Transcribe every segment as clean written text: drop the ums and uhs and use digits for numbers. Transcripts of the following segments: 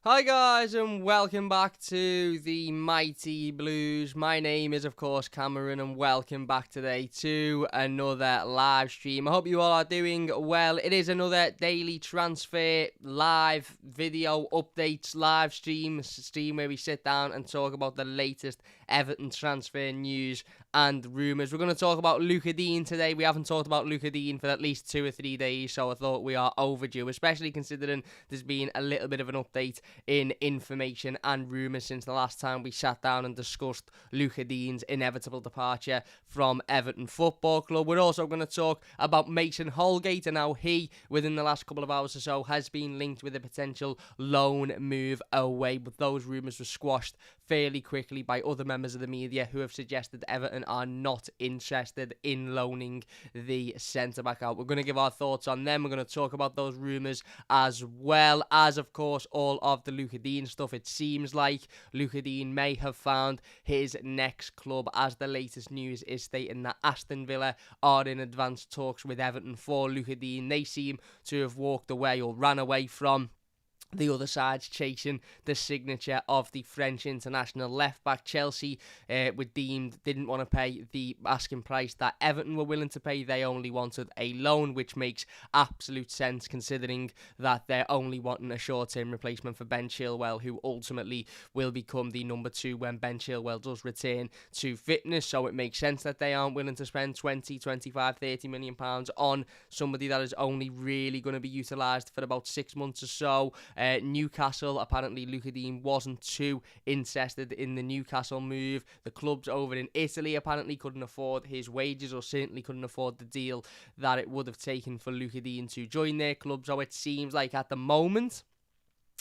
Hi guys and welcome back to the Mighty Blues. My name is of course Cameron and welcome back today to another live stream. I hope you all are doing well. It is another daily transfer live video updates live stream where we sit down and talk about the latest Everton transfer news and rumours. We're going to talk about Luca Digne today. We haven't talked about Luca Digne for at least 2 or 3 days, so I thought we are overdue, especially considering there's been a little bit of an update in information and rumours since the last time we sat down and discussed Luca Digne's inevitable departure from Everton Football Club. We're also going to talk about Mason Holgate and how he, within the last couple of hours or so, has been linked with a potential loan move away, but those rumours were squashed fairly quickly by other members of the media who have suggested Everton are not interested in loaning the centre-back out. We're going to give our thoughts on them. We're going to talk about those rumours as well as, of course, all of the Luca Digne stuff. It seems like Luca Digne may have found his next club, as the latest news is stating that Aston Villa are in advanced talks with Everton for Luca Digne. They seem to have walked away or ran away from the other side's chasing the signature of the French international left-back. Chelsea were deemed didn't want to pay the asking price that Everton were willing to pay. They only wanted a loan, which makes absolute sense considering that they're only wanting a short-term replacement for Ben Chilwell, who ultimately will become the number 2 when Ben Chilwell does return to fitness. So it makes sense that they aren't willing to spend 20, 25, 30 million pounds on somebody that is only really going to be utilised for about 6 months or so. Newcastle, apparently Luca Digne wasn't too interested in the Newcastle move. The clubs over in Italy apparently couldn't afford his wages, or certainly couldn't afford the deal that it would have taken for Luca Digne to join their club. So it seems like at the moment,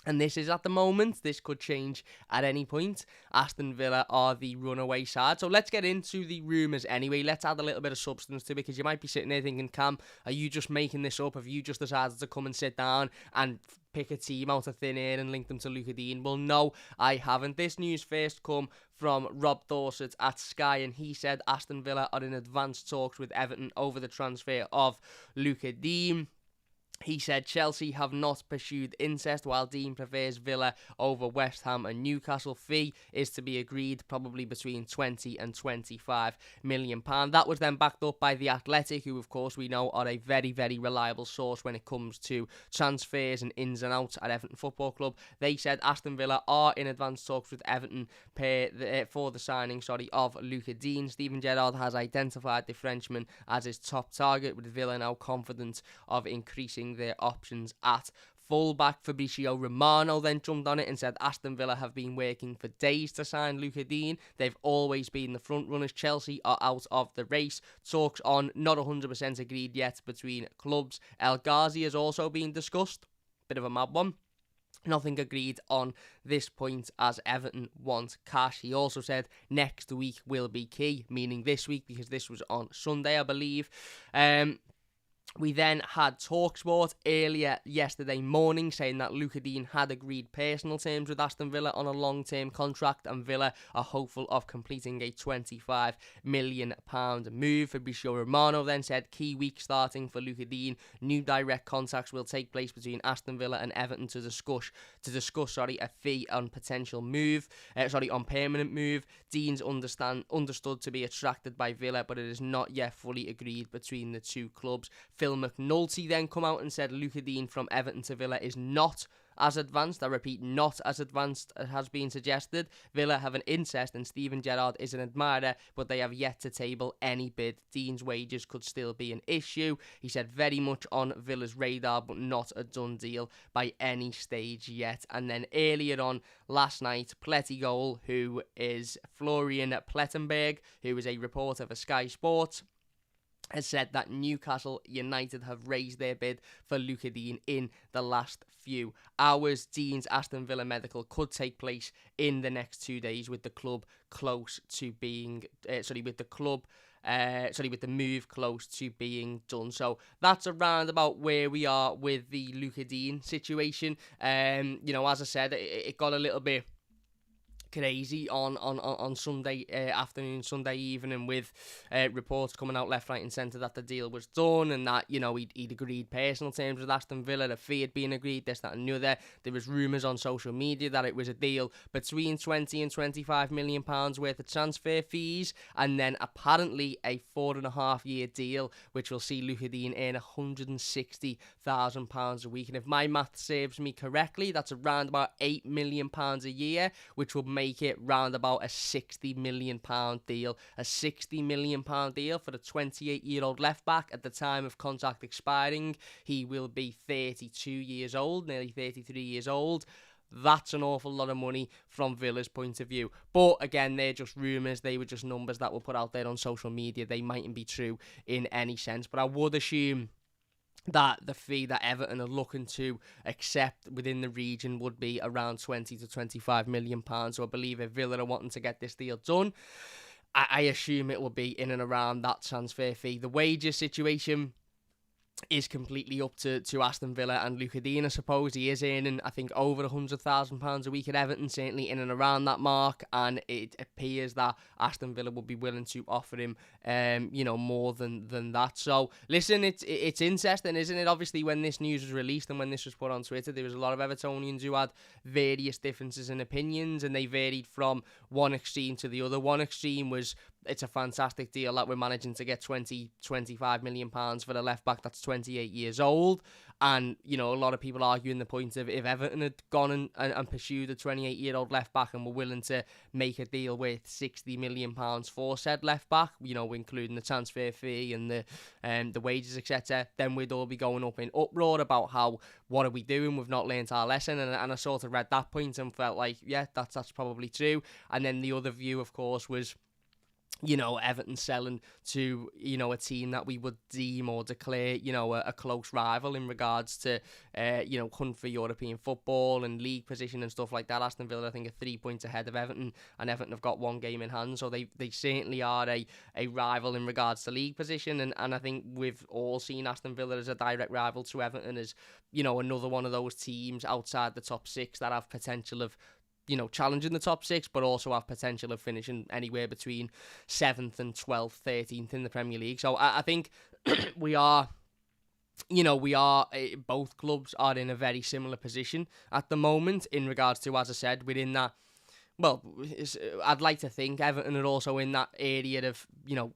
and this is at the moment, this could change at any point, Aston Villa are the runaway side. So let's get into the rumours anyway. Let's add a little bit of substance to it, because you might be sitting there thinking, Cam, are you just making this up? Have you just decided to come and sit down and pick a team out of thin air and link them to Luca Digne? Well, no, I haven't. This news first come from Rob Dorset at Sky, and he said Aston Villa are in advanced talks with Everton over the transfer of Luca Digne. He said Chelsea have not pursued interest, while Digne prefers Villa over West Ham and Newcastle. Fee is to be agreed, probably between 20 and 25 million pounds. That was then backed up by The Athletic, who of course we know are a very, very reliable source when it comes to transfers and ins and outs at Everton Football Club. They said Aston Villa are in advanced talks with Everton for the signing of Luca Digne. Steven Gerrard has identified the Frenchman as his top target, with Villa now confident of increasing their options at fullback. Fabrizio Romano then jumped on it and said Aston Villa have been working for days to sign Luca Digne. They've always been the front runners. Chelsea are out of the race. Talks on, not 100% agreed yet between clubs. El Ghazi has also been discussed. Bit of a mad one. Nothing agreed on this point, as Everton want cash. He also said next week will be key, meaning this week, because this was on Sunday, I believe. We then had TalkSport earlier yesterday morning saying that Luca Digne had agreed personal terms with Aston Villa on a long-term contract, and Villa are hopeful of completing a £25 million move. Fabrizio Romano then said key week starting for Luca Digne. New direct contacts will take place between Aston Villa and Everton to discuss a fee on potential move, on permanent move. Digne's understood to be attracted by Villa, but it is not yet fully agreed between the two clubs. Phil McNulty then come out and said Luca Digne from Everton to Villa is not as advanced. I repeat, not as advanced as has been suggested. Villa have an interest and Steven Gerrard is an admirer, but they have yet to table any bid. Digne's wages could still be an issue. He said very much on Villa's radar, but not a done deal by any stage yet. And then earlier on last night, Plettigol, who is Florian Plettenberg, who is a reporter for Sky Sports, has said that Newcastle United have raised their bid for Luca Digne in the last few hours. Digne's Aston Villa medical could take place in the next 2 days, with the club close to being with the move close to being done. So that's around about where we are with the Luca Digne situation. As I said, it got a little bit crazy on Sunday afternoon, Sunday evening, with reports coming out left, right and centre that the deal was done and that, you know, he'd agreed personal terms with Aston Villa, the fee had been agreed, this, that and the other. There was rumours on social media that it was a deal between 20 and 25 million pounds worth of transfer fees, and then apparently a 4.5-year deal which will see Luca Digne earn £160,000 a week. And if my math serves me correctly, that's around about £8 million a year, which will make it round about a £60 million deal. A £60 million deal for the 28-year-old left-back. At the time of contract expiring, he will be 32 years old, nearly 33 years old. That's an awful lot of money from Villa's point of view. But again, they're just rumours. They were just numbers that were put out there on social media. They mightn't be true in any sense. But I would assume that the fee that Everton are looking to accept within the region would be around 20 to 25 million pounds. So I believe if Villa are wanting to get this deal done, I assume it will be in and around that transfer fee. The wages situation is completely up to Aston Villa and Luca Digne. I suppose he is earning, I think, over £100,000 a week at Everton, certainly in and around that mark, and it appears that Aston Villa will be willing to offer him, more than that. So, listen, it's interesting, isn't it? Obviously, when this news was released and when this was put on Twitter, there was a lot of Evertonians who had various differences in opinions, and they varied from one extreme to the other. One extreme was, it's a fantastic deal that we're managing to get 25 million pounds for the left back that's 28 years old. And, you know, a lot of people arguing the point of, if Everton had gone and pursued a 28-year-old left back and were willing to make a deal worth 60 million pounds for said left back, you know, including the transfer fee and the wages, etc., then we'd all be going up in uproar about how, what are we doing? We've not learnt our lesson. And I sort of read that point and felt like, yeah, that's probably true. And then the other view, of course, was, you know, Everton selling to, you know, a team that we would deem or declare, you know, a close rival in regards to, hunt for European football and league position and stuff like that. Aston Villa, I think, are 3 points ahead of Everton, and Everton have got one game in hand, so they certainly are a rival in regards to league position. And I think we've all seen Aston Villa as a direct rival to Everton, as, you know, another one of those teams outside the top six that have potential of, you know, challenging the top six, but also have potential of finishing anywhere between 7th and 12th, 13th in the Premier League. So I think both clubs are in a very similar position at the moment in regards to, as I said, within that, well, I'd like to think Everton are also in that area of, you know,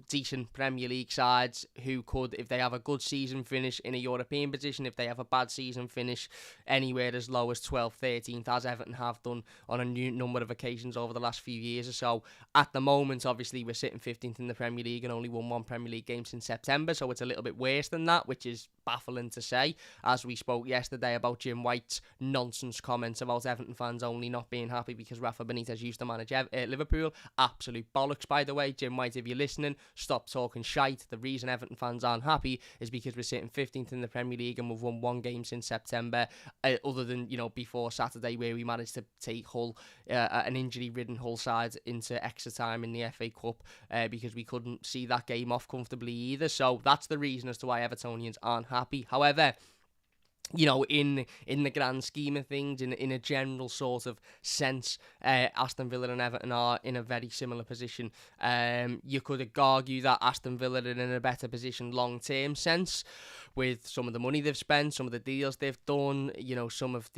decent Premier League sides who could, if they have a good season finish in a European position, if they have a bad season finish anywhere as low as 12th, 13th, as Everton have done on a new number of occasions over the last few years or so. At the moment, obviously, we're sitting 15th in the Premier League and only won one Premier League game since September, so it's a little bit worse than that, which is baffling to say, as we spoke yesterday about Jim White's nonsense comments about Everton fans only not being happy because Rafa Benitez used to manage Liverpool. Absolute bollocks, by the way. Jim White, if you're listening, stop talking shite. The reason Everton fans aren't happy is because we're sitting 15th in the Premier League and we've won one game since September, other than, you know, before Saturday, where we managed to take Hull, an injury-ridden Hull side, into extra time in the FA Cup, because we couldn't see that game off comfortably either. So that's the reason as to why Evertonians aren't happy. However, you know, in the grand scheme of things, in a general sort of sense, Aston Villa and Everton are in a very similar position. You could argue that Aston Villa are in a better position long-term sense, with some of the money they've spent, some of the deals they've done, you know, some of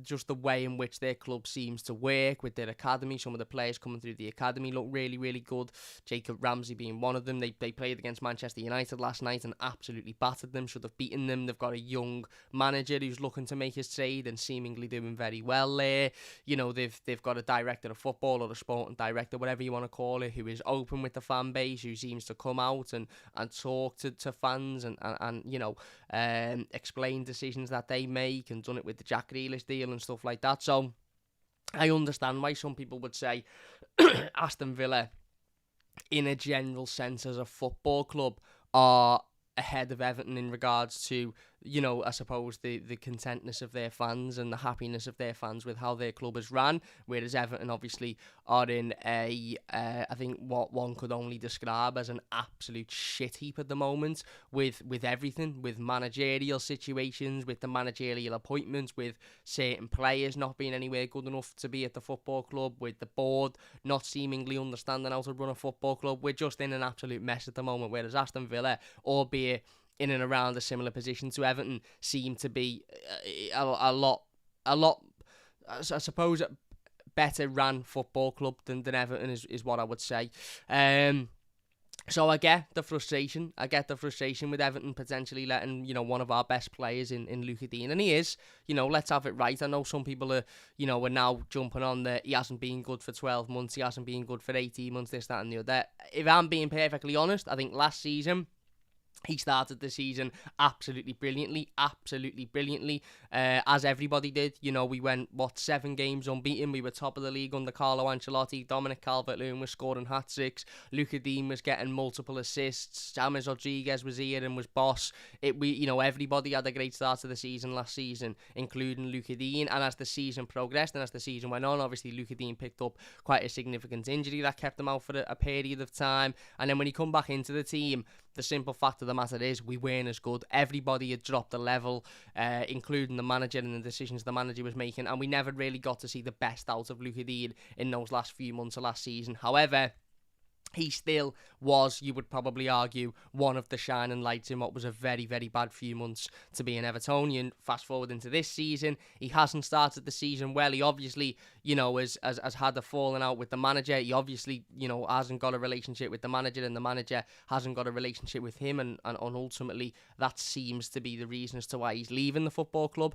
just the way in which their club seems to work with their academy. Some of the players coming through the academy look really, really good. Jacob Ramsey being one of them. They played against Manchester United last night and absolutely battered them, should have beaten them. They've got a young manager who's looking to make his trade and seemingly doing very well there. You know, they've got a director of football, or a sporting director, whatever you want to call it, who is open with the fan base, who seems to come out and talk to fans and you know, explain decisions that they make, and done it with the Jack Grealish deal and stuff like that. So I understand why some people would say Aston Villa, in a general sense as a football club, are ahead of Everton in regards to I suppose the contentness of their fans and the happiness of their fans with how their club is ran, whereas Everton obviously are in I think what one could only describe as an absolute shit heap at the moment with everything, with managerial situations, with the managerial appointments, with certain players not being anywhere good enough to be at the football club, with the board not seemingly understanding how to run a football club. We're just in an absolute mess at the moment, whereas Aston Villa, albeit in and around a similar position to Everton, seem to be a lot, I suppose, better ran football club than Everton is what I would say. So I get the frustration. With Everton potentially letting, one of our best players in Luca Digne. And he is, let's have it right. I know some people are now jumping on that he hasn't been good for 12 months, he hasn't been good for 18 months, this, that and the other. If I'm being perfectly honest, I think last season he started the season absolutely brilliantly, as everybody did. We went, 7 games unbeaten. We were top of the league under Carlo Ancelotti. Dominic Calvert-Lewin was scoring hat-tricks. Luca Digne was getting multiple assists. James Rodriguez was here and was boss. Everybody had a great start to the season last season, including Luca Digne. And as the season progressed and as the season went on, obviously Luca Digne picked up quite a significant injury that kept him out for a period of time. And then when he come back into the team, the simple fact of the matter is we weren't as good. Everybody had dropped a level, including the manager and the decisions the manager was making, and we never really got to see the best out of Luca Digne in those last few months of last season. However, he still was, you would probably argue, one of the shining lights in what was a very, very bad few months to be an Evertonian. Fast forward into this season, he hasn't started the season well. He obviously, has had a falling out with the manager. He obviously, hasn't got a relationship with the manager, and the manager hasn't got a relationship with him, and ultimately that seems to be the reason as to why he's leaving the football club.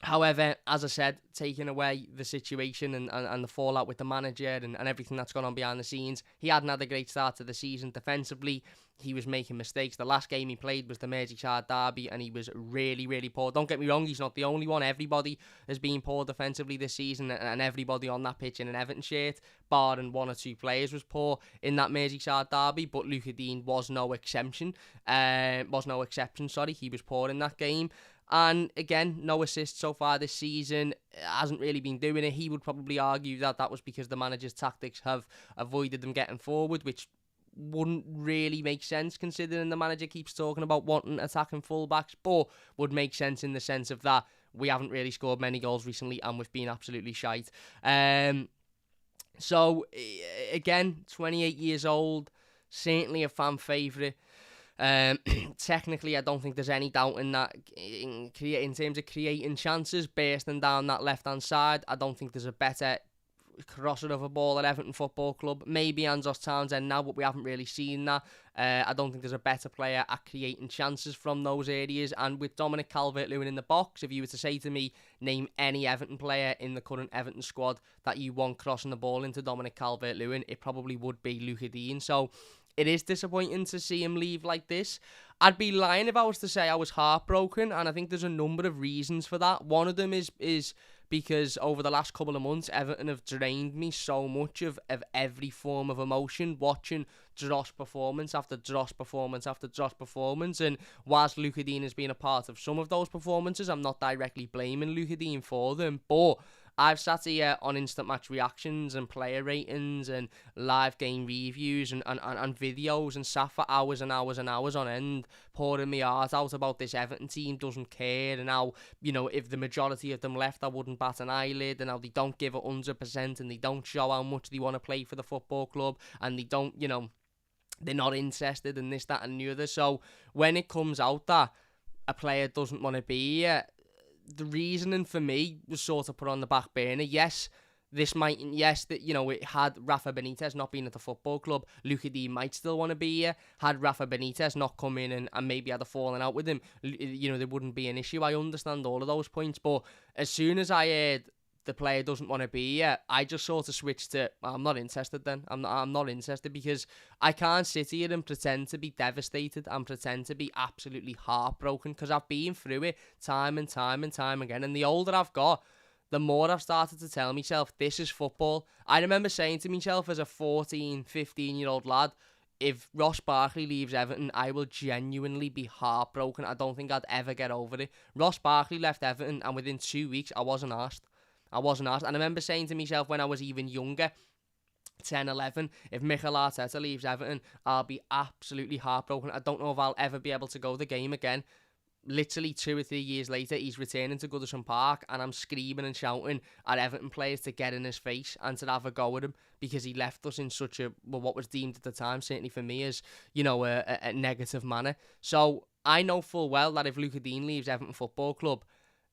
However, as I said, taking away the situation and the fallout with the manager and everything that's gone on behind the scenes, he hadn't had a great start to the season. Defensively, he was making mistakes. The last game he played was the Merseyside derby, and he was really, really poor. Don't get me wrong, he's not the only one. Everybody has been poor defensively this season, and everybody on that pitch in an Everton shirt, barring 1 or 2 players, was poor in that Merseyside derby. But Luca Digne was no exception. He was poor in that game. And again, no assists so far this season. Hasn't really been doing it. He would probably argue that was because the manager's tactics have avoided them getting forward, which wouldn't really make sense considering the manager keeps talking about wanting attacking fullbacks, but would make sense in the sense of that we haven't really scored many goals recently and we've been absolutely shite. So, again, 28 years old, certainly a fan favourite. Technically, I don't think there's any doubt in that. In terms of creating chances, bursting down that left-hand side, I don't think there's a better crosser of a ball at Everton Football Club. Maybe Andros Townsend now, but we haven't really seen that. I don't think there's a better player at creating chances from those areas. And with Dominic Calvert-Lewin in the box, if you were to say to me, name any Everton player in the current Everton squad that you want crossing the ball into Dominic Calvert-Lewin, it probably would be Luca Digne. So it is disappointing to see him leave like this. I'd be lying if I was to say I was heartbroken, and I think there's a number of reasons for that. One of them is because over the last couple of months, Everton have drained me so much of every form of emotion, watching dross performance after dross performance after dross performance. And whilst Luca Digne has been a part of some of those performances, I'm not directly blaming Luca Digne for them, but I've sat here on instant match reactions and player ratings and live game reviews and videos and sat for hours and hours and hours on end pouring my heart out about this Everton team doesn't care, and how, if the majority of them left I wouldn't bat an eyelid, and how they don't give it 100% and they don't show how much they want to play for the football club, and they don't, they're not interested in this, that and the other. So when it comes out that a player doesn't want to be here, the reasoning for me was sort of put on the back burner. Yes, it had Rafa Benitez not been at the football club, Luca Digne might still want to be here. Had Rafa Benitez not come in and maybe had a falling out with him, there wouldn't be an issue. I understand all of those points, but as soon as I heard the player doesn't want to be here, I just sort of switched to, I'm not interested then. I'm not interested, because I can't sit here and pretend to be devastated and pretend to be absolutely heartbroken, because I've been through it time and time and time again. And the older I've got, the more I've started to tell myself, this is football. I remember saying to myself as a 14, 15-year-old lad, if Ross Barkley leaves Everton, I will genuinely be heartbroken. I don't think I'd ever get over it. Ross Barkley left Everton, and within 2 weeks, I wasn't asked. And I remember saying to myself when I was even younger, 10, 11, if Mikel Arteta leaves Everton, I'll be absolutely heartbroken. I don't know if I'll ever be able to go the game again. Literally 2 or 3 years later, he's returning to Goodison Park, and I'm screaming and shouting at Everton players to get in his face and to have a go at him, because he left us in such a, well, what was deemed at the time, certainly for me, as, you know, a negative manner. So I know full well that if Luca Dean leaves Everton Football Club,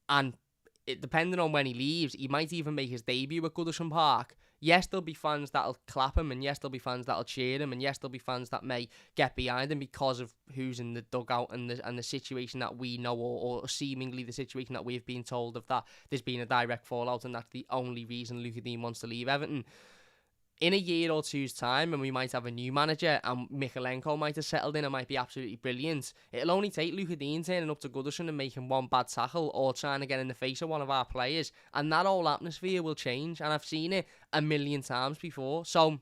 and depending on when he leaves, he might even make his debut at Goodison Park. Yes, there'll be fans that'll clap him, and yes, there'll be fans that'll cheer him, and yes, there'll be fans that may get behind him because of who's in the dugout and the situation that we know, or seemingly the situation that we've been told of, that there's been a direct fallout, and that's the only reason Luca Dean wants to leave Everton. In a year or two's time, and we might have a new manager, and Mykolenko might have settled in and might be absolutely brilliant, it'll only take Luca Dean turning up to Goodison and making one bad tackle or trying to get in the face of one of our players, and that whole atmosphere will change. And I've seen it a million times before. So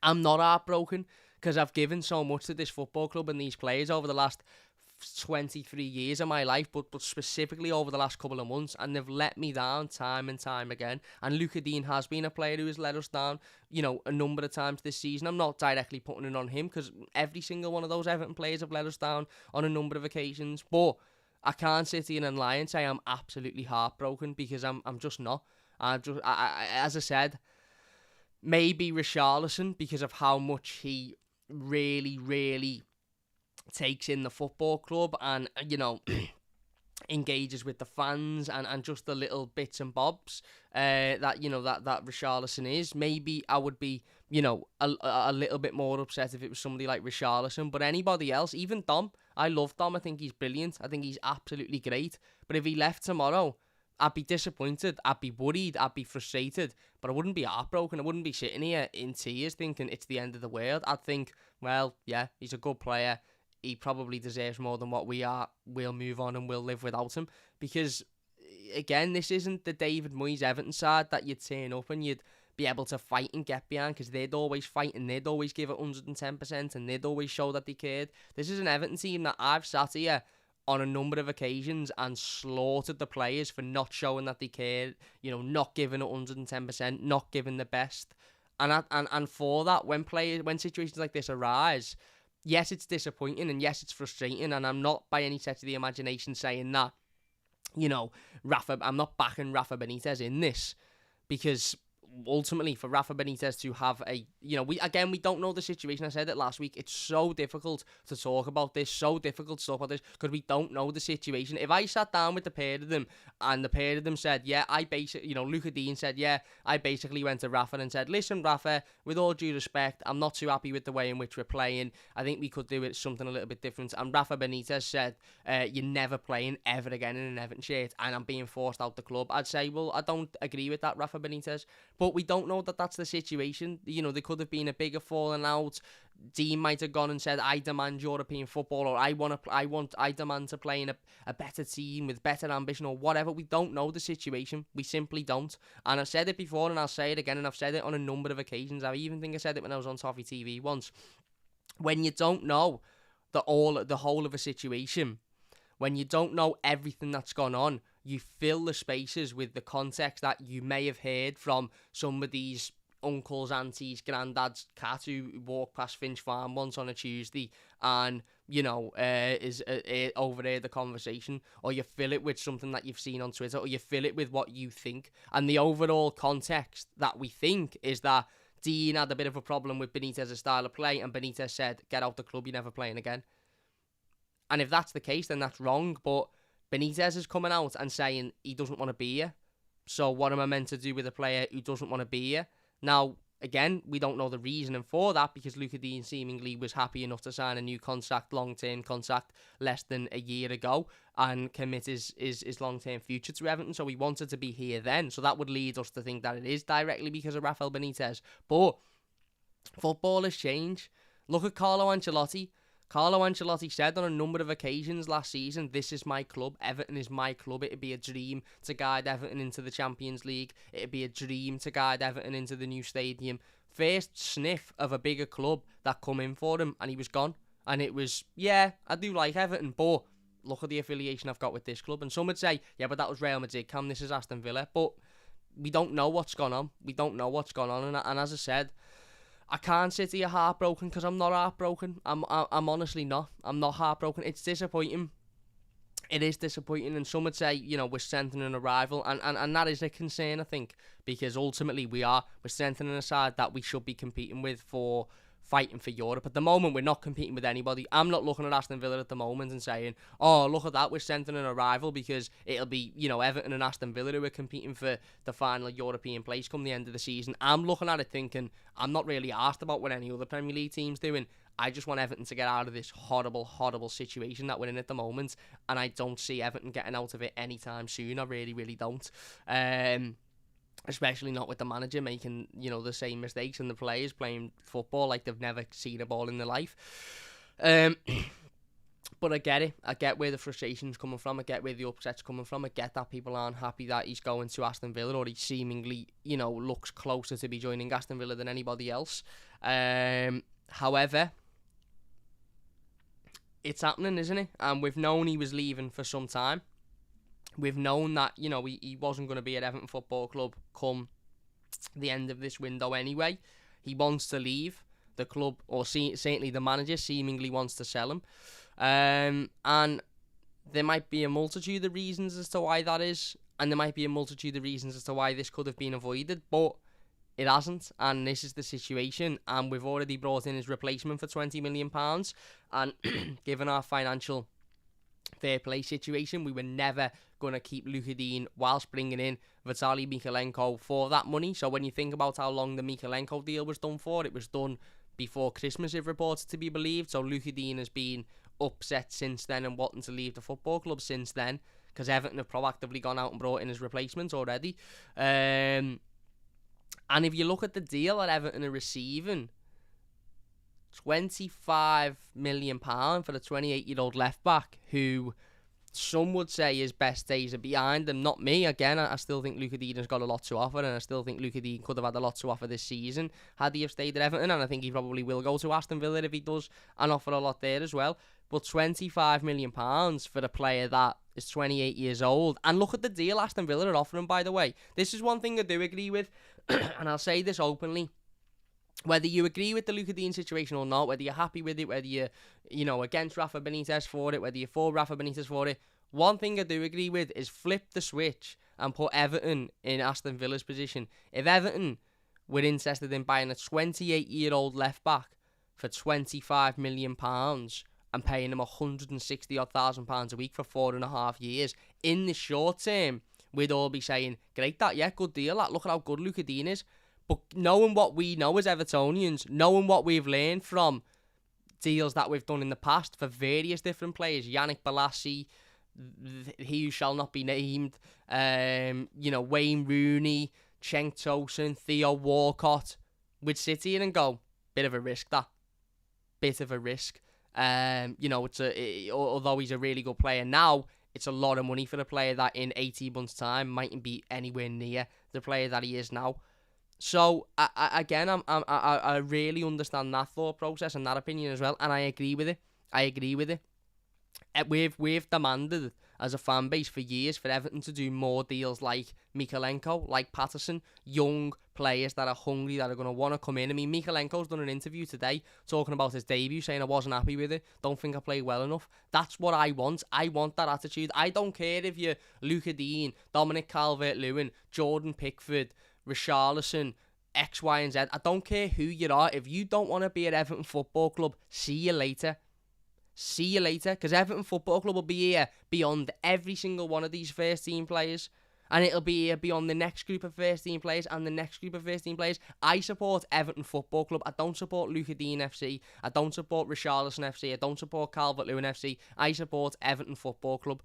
I'm not heartbroken, because I've given so much to this football club and these players over the last 23 years of my life, but specifically over the last couple of months, and they've let me down time and time again. And Luca Dean has been a player who has let us down, you know, a number of times this season. I'm not directly putting it on him, because every single one of those Everton players have let us down on a number of occasions, but I can't sit here and lie and say I'm absolutely heartbroken, because I'm just not. As I said, maybe Richarlison, because of how much he really takes in the football club, and, you know, engages with the fans, and just the little bits and bobs that, you know, that Richarlison is. Maybe I would be, you know, a little bit more upset if it was somebody like Richarlison. But anybody else, even Dom, I love Dom. I think he's brilliant. I think he's absolutely great. But if he left tomorrow, I'd be disappointed, I'd be worried, I'd be frustrated, but I wouldn't be heartbroken. I wouldn't be sitting here in tears thinking it's the end of the world. I'd think, well, yeah, he's a good player. He probably deserves more than what we are. We'll move on and we'll live without him. Because, again, this isn't the David Moyes Everton side that you'd turn up and you'd be able to fight and get behind, because they'd always fight and they'd always give it 110% and they'd always show that they cared. This is an Everton team that I've sat here on a number of occasions and slaughtered the players for not showing that they cared, you know, not giving it 110%, not giving the best. And for that, when situations like this arise, yes, it's disappointing, and yes, it's frustrating, and I'm not by any stretch of the imagination saying that, you know, I'm not backing Rafa Benitez in this, because ultimately for Rafa Benitez to have a, you know, we don't know the situation. I said it last week. It's so difficult to talk about this, because we don't know the situation. If I sat down with the pair of them and the pair of them said, yeah, Luca Dean said, yeah, I basically went to Rafa and said, listen, Rafa, with all due respect, I'm not too happy with the way in which we're playing. I think we could do it something a little bit different. And Rafa Benitez said, you're never playing ever again in an Everton shirt, and I'm being forced out the club. I'd say, well, I don't agree with that, Rafa Benitez. But we don't know that that's the situation. You know, there could have been a bigger falling out. Dean might have gone and said, I demand European football, or I demand to play in a better team with better ambition, or whatever. We don't know the situation. We simply don't. And I've said it before, and I'll say it again, and I've said it on a number of occasions. I even think I said it when I was on Toffee TV once. When you don't know the whole of a situation, when you don't know everything that's gone on, you fill the spaces with the context that you may have heard from somebody's uncle's, aunties, granddad's cat who walked past Finch Farm once on a Tuesday and, you know, overheard the conversation, or you fill it with something that you've seen on Twitter, or you fill it with what you think. And the overall context that we think is that Dean had a bit of a problem with Benitez's style of play, and Benitez said, get out the club, you're never playing again. And if that's the case, then that's wrong. But Benitez is coming out and saying he doesn't want to be here. So what am I meant to do with a player who doesn't want to be here? Now, again, we don't know the reasoning for that, because Luca Dean seemingly was happy enough to sign a new contract, long-term contract, less than a year ago, and commit his long-term future to Everton. So he wanted to be here then. So that would lead us to think that it is directly because of Rafael Benitez. But footballers change. Look at Carlo Ancelotti. Carlo Ancelotti said on a number of occasions last season, this is my club, Everton is my club. It'd be a dream to guide Everton into the Champions League. It'd be a dream to guide Everton into the new stadium. first sniff of a bigger club that come in for him, and he was gone. And it was, yeah, I do like Everton, but look at the affiliation I've got with this club. And some would say, yeah, but that was Real Madrid, Cam, this is Aston Villa. But we don't know what's gone on. We don't know what's gone on. And as I said, I can't sit here heartbroken because I'm not heartbroken. I'm honestly not. I'm not heartbroken. It's disappointing. It is disappointing, and some would say, you know, we're strengthening a rival, and that is a concern, I think, because ultimately we're strengthening a side that we should be competing with for fighting for Europe. At the moment, we're not competing with anybody. I'm not looking at Aston Villa at the moment and saying, oh, look at that, we're strengthening a rival, because it'll be, you know, Everton and Aston Villa who are competing for the final European place come the end of the season. I'm looking at it thinking, I'm not really asked about what any other Premier League team's doing. I just want Everton to get out of this horrible, horrible situation that we're in at the moment, and I don't see Everton getting out of it anytime soon. I really, really don't. Especially not with the manager making, you know, the same mistakes and the players playing football like they've never seen a ball in their life. But I get it. I get where the frustration's coming from. I get where the upset's coming from. I get that people aren't happy that he's going to Aston Villa, or he seemingly, you know, looks closer to be joining Aston Villa than anybody else. However, it's happening, isn't it? And we've known he was leaving for some time. We've known that, you know, he wasn't going to be at Everton Football Club come the end of this window anyway. He wants to leave the club, or certainly the manager seemingly wants to sell him. And there might be a multitude of reasons as to why that is, and there might be a multitude of reasons as to why this could have been avoided, but it hasn't, and this is the situation, and we've already brought in his replacement for £20 million, and given our financial fair play situation, we were never going to keep Luka Digne whilst bringing in Vitaly Mykolenko for that money. So when you think about how long the Mykolenko deal was done for, it was done before Christmas, if reported to be believed. So Luka Digne has been upset since then and wanting to leave the football club since then, because Everton have proactively gone out and brought in his replacement already. And if you look at the deal that Everton are receiving, £25 million for the 28-year-old left-back, who some would say his best days are behind him. Not me. Again, I still think Luka Digne's got a lot to offer, and I still think Luka Digne could have had a lot to offer this season had he have stayed at Everton, and I think he probably will go to Aston Villa if he does, and offer a lot there as well. But £25 million for a player that is 28 years old. And look at the deal Aston Villa are offering, by the way. This is one thing I do agree with, and I'll say this openly. Whether you agree with the Luka Digne situation or not, whether you're happy with it, whether you're, you know, against Rafa Benitez for it, whether you're for Rafa Benitez for it, one thing I do agree with is flip the switch and put Everton in Aston Villa's position. If Everton were interested in buying a 28-year-old left-back for £25 million and paying him £160,000 a week for 4.5 years, in the short term, we'd all be saying, great that, yeah, good deal, that, look at how good Luka Digne is. But knowing what we know as Evertonians, knowing what we've learned from deals that we've done in the past for various different players, Yannick Bolasie, he who shall not be named, you know, Wayne Rooney, Cenk Tosun, Theo Walcott, we'd sit here and go, bit of a risk that. Bit of a risk. You know, although he's a really good player now, it's a lot of money for a player that in 18 months' time mightn't be anywhere near the player that he is now. So I really understand that thought process and that opinion as well, and I agree with it. We've demanded as a fan base for years for Everton to do more deals like Mykolenko, like Patterson, young players that are hungry, that are going to want to come in. I mean, Mykolenko's done an interview today talking about his debut, saying I wasn't happy with it, don't think I played well enough. That's what I want. I want that attitude. I don't care if you're Luka Digne, Dominic Calvert-Lewin, Jordan Pickford, Richarlison, X, Y, and Z. I don't care who you are. If you don't want to be at Everton Football Club, see you later. See you later, because Everton Football Club will be here beyond every single one of these first team players, and it'll be here beyond the next group of first team players and the next group of first team players. I support Everton Football Club. I don't support Luka Digne FC. I don't support Richarlison FC. I don't support Calvert-Lewin FC. I support Everton Football Club.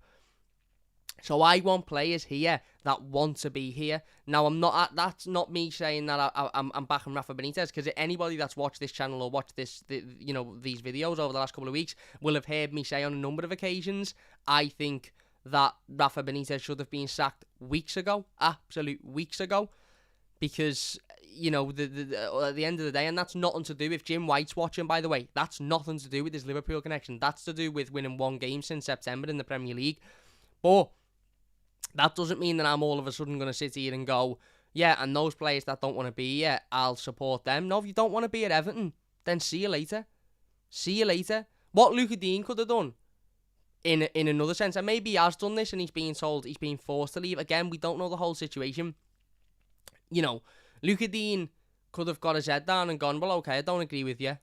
So I want players here that want to be here. Now, that's not me saying that I'm backing Rafa Benitez, because anybody that's watched this channel or watched these videos over the last couple of weeks will have heard me say on a number of occasions, I think that Rafa Benitez should have been sacked weeks ago, absolute weeks ago, because at the end of the day, and that's nothing to do with Jim White's watching, by the way. That's nothing to do with his Liverpool connection. That's to do with winning one game since September in the Premier League. But that doesn't mean that I'm all of a sudden going to sit here and go, yeah, and those players that don't want to be here, I'll support them. No, if you don't want to be at Everton, then see you later. See you later. What Luca Dean could have done, in another sense, and maybe he has done this and he's being forced to leave. Again, we don't know the whole situation. Luca Dean could have got his head down and gone, well, okay, I don't agree with you.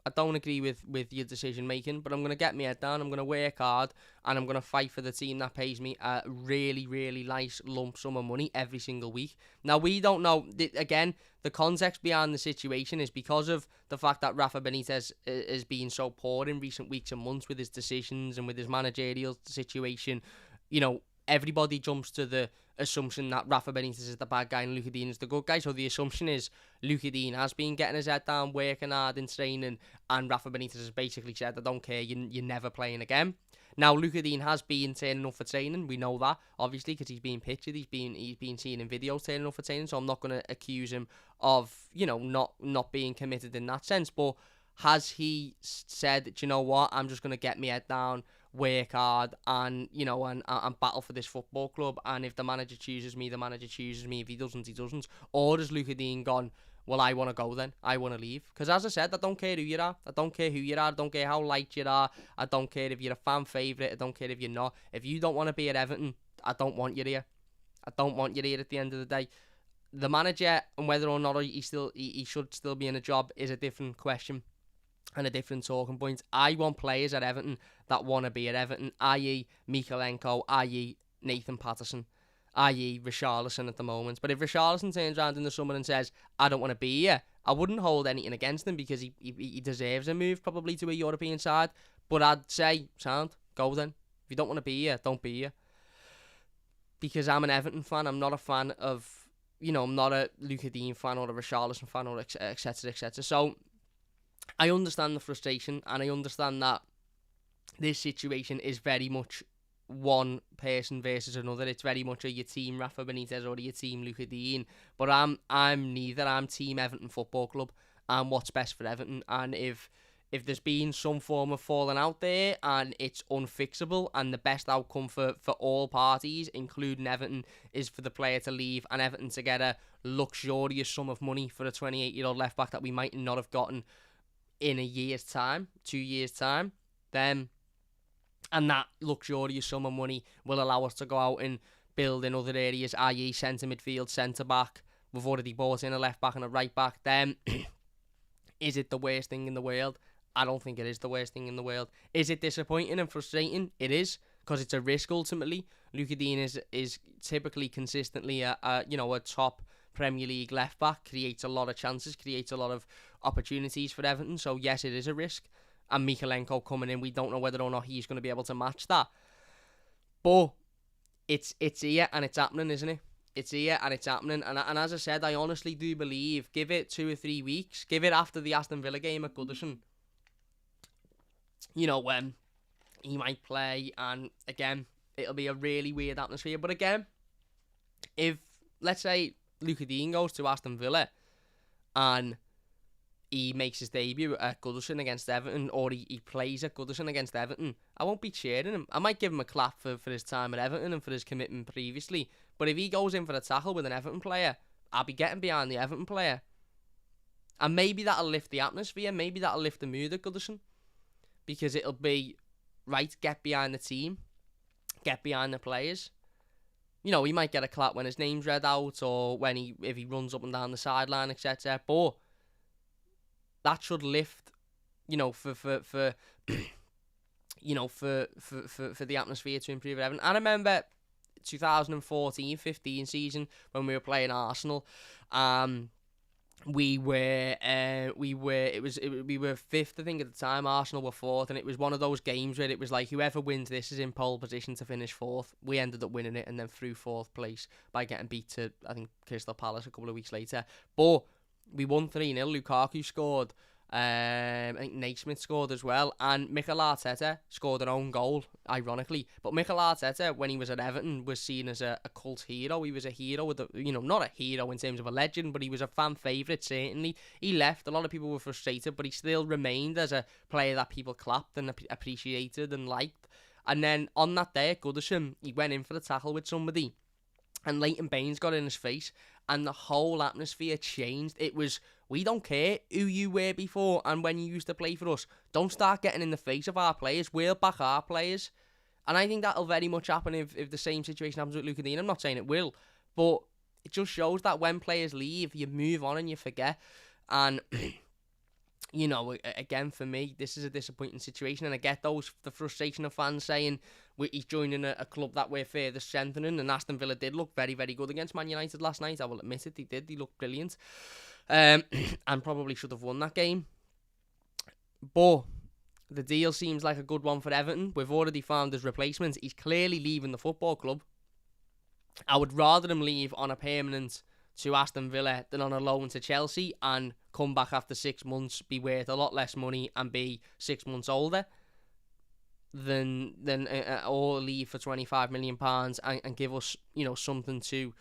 I don't agree with your decision making, but I'm going to get my head down, I'm going to work hard, and I'm going to fight for the team that pays me a really, really nice lump sum of money every single week. Now, we don't know, again, the context behind the situation is because of the fact that Rafa Benitez is being so poor in recent weeks and months with his decisions and with his managerial situation. Everybody jumps to the assumption that Rafa Benitez is the bad guy and Luca Dean is the good guy. So the assumption is Luca Dean has been getting his head down, working hard in training, and Rafa Benitez has basically said, I don't care, you're never playing again. Now, Luca Dean has been turning up for training. We know that, obviously, because he's been pictured. He's been seen in videos turning up for training. So I'm not going to accuse him of, not being committed in that sense. But has he said, you know what, I'm just going to get my head down, work hard, and and battle for this football club, and if the manager chooses me, the manager chooses me. If he doesn't, he doesn't. Or has Luca Dean gone, well, I want to go then, I want to leave? Because as I said, I don't care who you are, I don't care who you are, I don't care how light you are, I don't care if you're a fan favourite, I don't care if you're not. If you don't want to be at Everton, I don't want you here. I don't want you here at the end of the day. The manager, and whether or not he should still be in a job, is a different question and a different talking point. I want players at Everton that want to be at Everton, i.e. Mykolenko, i.e. Nathan Patterson, i.e. Richarlison at the moment. But if Richarlison turns around in the summer and says, I don't want to be here, I wouldn't hold anything against him, because he deserves a move probably to a European side. But I'd say, sound, go then. If you don't want to be here, don't be here. Because I'm an Everton fan, I'm not a fan of, I'm not a Luca Dean fan or a Richarlison fan or etc, etc. So I understand the frustration, and I understand that this situation is very much one person versus another. It's very much your team Rafa Benitez or your team Luca Dean. But I'm neither. I'm team Everton Football Club. I'm what's best for Everton. And if there's been some form of falling out there and it's unfixable, and the best outcome for all parties, including Everton, is for the player to leave and Everton to get a luxurious sum of money for a 28-year-old left back that we might not have gotten in a year's time, 2 years' time, then, and that luxurious sum of money will allow us to go out and build in other areas, i.e. centre midfield, centre back. We've already bought in a left back and a right back. Then, is it the worst thing in the world? I don't think it is the worst thing in the world. Is it disappointing and frustrating? It is, because it's a risk ultimately. Luca Dean is typically consistently a top Premier League left back, creates a lot of chances, creates a lot of opportunities for Everton. So yes, it is a risk. And Mykolenko coming in, we don't know whether or not he's going to be able to match that. But it's here and it's happening, isn't it? It's here and it's happening. And as I said, I honestly do believe, give it 2 or 3 weeks, give it after the Aston Villa game at Goodison, when he might play, and again, it'll be a really weird atmosphere. But again, if, let's say, Luca Dean goes to Aston Villa and he makes his debut at Goodison against Everton, or he plays at Goodison against Everton, I won't be cheering him. I might give him a clap for his time at Everton and for his commitment previously. But if he goes in for a tackle with an Everton player, I'll be getting behind the Everton player. And maybe that'll lift the atmosphere, maybe that'll lift the mood at Goodison. Because it'll be, right, get behind the team, get behind the players. He might get a clap when his name's read out, or if he runs up and down the sideline, etc. But that should lift, for the atmosphere to improve at Everton. I remember 2014-15 season when we were playing Arsenal. We were fifth, I think, at the time. Arsenal were fourth, and it was one of those games where it was like, whoever wins this is in pole position to finish fourth. We ended up winning it and then through fourth place by getting beat to, I think, Crystal Palace a couple of weeks later. But we won 3-0. Lukaku scored I think Naismith scored as well, and Mikel Arteta scored an own goal, ironically. But Mikel Arteta, when he was at Everton, was seen as a cult hero. He was a hero with not a hero in terms of a legend, but he was a fan favourite, certainly. He left, a lot of people were frustrated, but he still remained as a player that people clapped and appreciated and liked. And then on that day at Goodison, he went in for the tackle with somebody, and Leighton Baines got in his face, and the whole atmosphere changed. It was, we don't care who you were before and when you used to play for us. Don't start getting in the face of our players. We'll back our players. And I think that'll very much happen if the same situation happens with Luca Digne. I'm not saying it will, but it just shows that when players leave, you move on and you forget. And, again, for me, this is a disappointing situation. And I get the frustration of fans saying he's joining a club that we're further strengthening. And Aston Villa did look very, very good against Man United last night. I will admit it, they did. They looked brilliant. And probably should have won that game. But the deal seems like a good one for Everton. We've already found his replacement. He's clearly leaving the football club. I would rather him leave on a permanent to Aston Villa than on a loan to Chelsea and come back after 6 months, be worth a lot less money and be 6 months older than or leave for £25 million and give us something to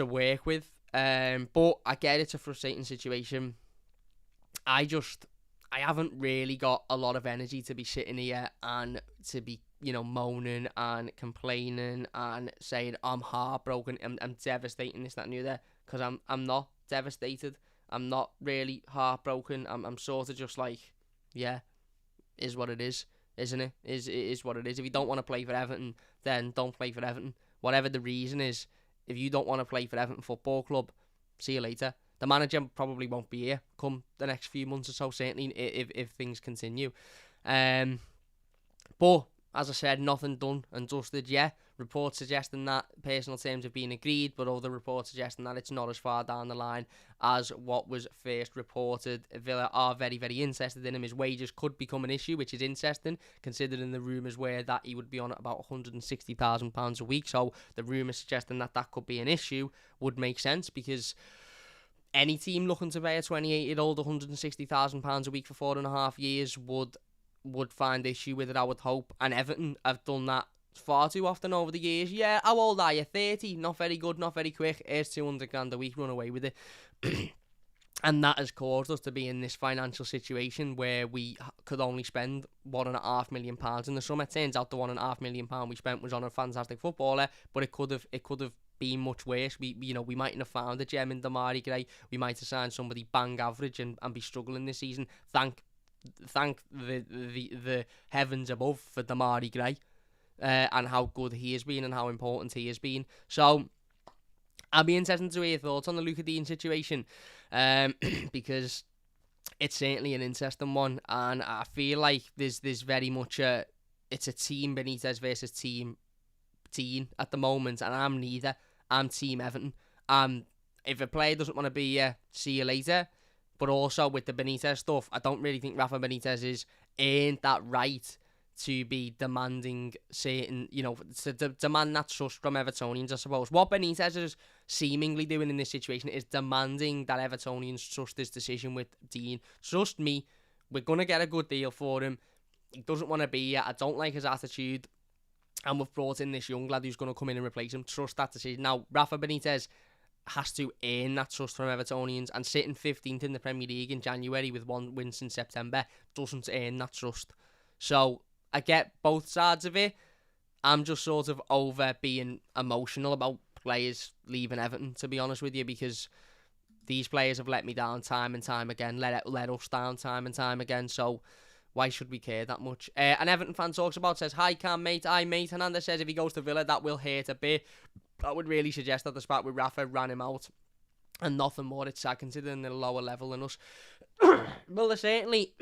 work with. But I get it's a frustrating situation. I haven't really got a lot of energy to be sitting here and to be, moaning and complaining and saying I'm heartbroken, I'm devastating, this, that and the other, because I'm not devastated. I'm not really heartbroken. I'm sort of just like, yeah, is what it is, isn't it? It is what it is. If you don't want to play for Everton, then don't play for Everton. Whatever the reason is, if you don't want to play for Everton Football Club, see you later. The manager probably won't be here come the next few months or so, certainly, if things continue. But, as I said, nothing done and dusted yet. Reports suggesting that personal terms have been agreed, but other reports suggesting that it's not as far down the line as what was first reported. Villa are very, very interested in him. His wages could become an issue, which is interesting, considering the rumours were that he would be on at about £160,000 a week. So the rumours suggesting that could be an issue would make sense, because any team looking to pay a 28-year-old £160,000 a week for 4.5 years would find issue with it, I would hope. And Everton have done that far too often over the years. Yeah, how old are you? 30? Not very good, not very quick. Here's £200,000 a week, run away with it. And that has caused us to be in this financial situation where we could only spend £1.5 million in the summer. It turns out the £1.5 million we spent was on a fantastic footballer, but it could have been much worse. We mightn't have found a gem in Damari Gray. We might have signed somebody bang average and be struggling this season. Thank the heavens above for Damari Gray. And how good he has been and how important he has been. So I'll be interested to hear your thoughts on the Luca Digne situation, because it's certainly an interesting one, and I feel like there's very much it's a team Benitez versus team Digne at the moment, and I'm neither. I'm team Everton. If a player doesn't want to be here, see you later. But also with the Benitez stuff, I don't really think Rafa Benitez is earned that right to be demanding certain, to demand that trust from Evertonians, I suppose. What Benitez is seemingly doing in this situation is demanding that Evertonians trust his decision with Digne. Trust me, we're going to get a good deal for him. He doesn't want to be here. I don't like his attitude. And we've brought in this young lad who's going to come in and replace him. Trust that decision. Now, Rafa Benitez has to earn that trust from Evertonians, and sitting 15th in the Premier League in January with 1 win since September doesn't earn that trust. So I get both sides of it. I'm just sort of over being emotional about players leaving Everton, to be honest with you, because these players have let me down time and time again, let us down time and time again, so why should we care that much? An Everton fan says, "Hi Cam, mate, hi mate." Hernandez says if he goes to Villa, that will hurt a bit. I would really suggest that the spat with Rafa ran him out and nothing more. It's sad considering they're a lower level than us. Well, they're certainly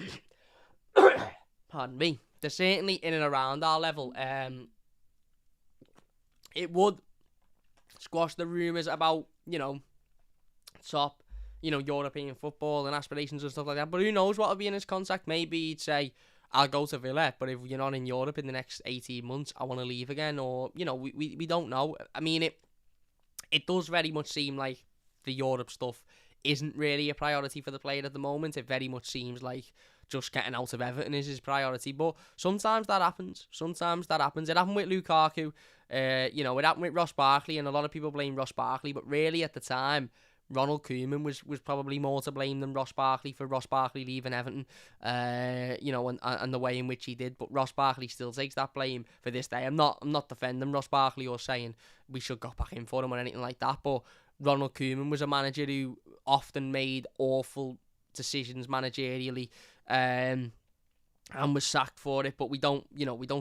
pardon me, they're certainly in and around our level. It would squash the rumours about, top, European football and aspirations and stuff like that. But who knows what will be in his contract? Maybe he'd say, I'll go to Villa, but if you're not in Europe in the next 18 months, I want to leave again. Or, we don't know. I mean, it does very much seem like the Europe stuff isn't really a priority for the player at the moment. It very much seems like just getting out of Everton is his priority. But sometimes that happens. It happened with Lukaku. It happened with Ross Barkley, and a lot of people blame Ross Barkley. But really, at the time, Ronald Koeman was probably more to blame than Ross Barkley for Ross Barkley leaving Everton, and the way in which he did. But Ross Barkley still takes that blame for this day. I'm not defending Ross Barkley or saying we should go back in for him or anything like that. But Ronald Koeman was a manager who often made awful decisions managerially, and was sacked for it. But we don't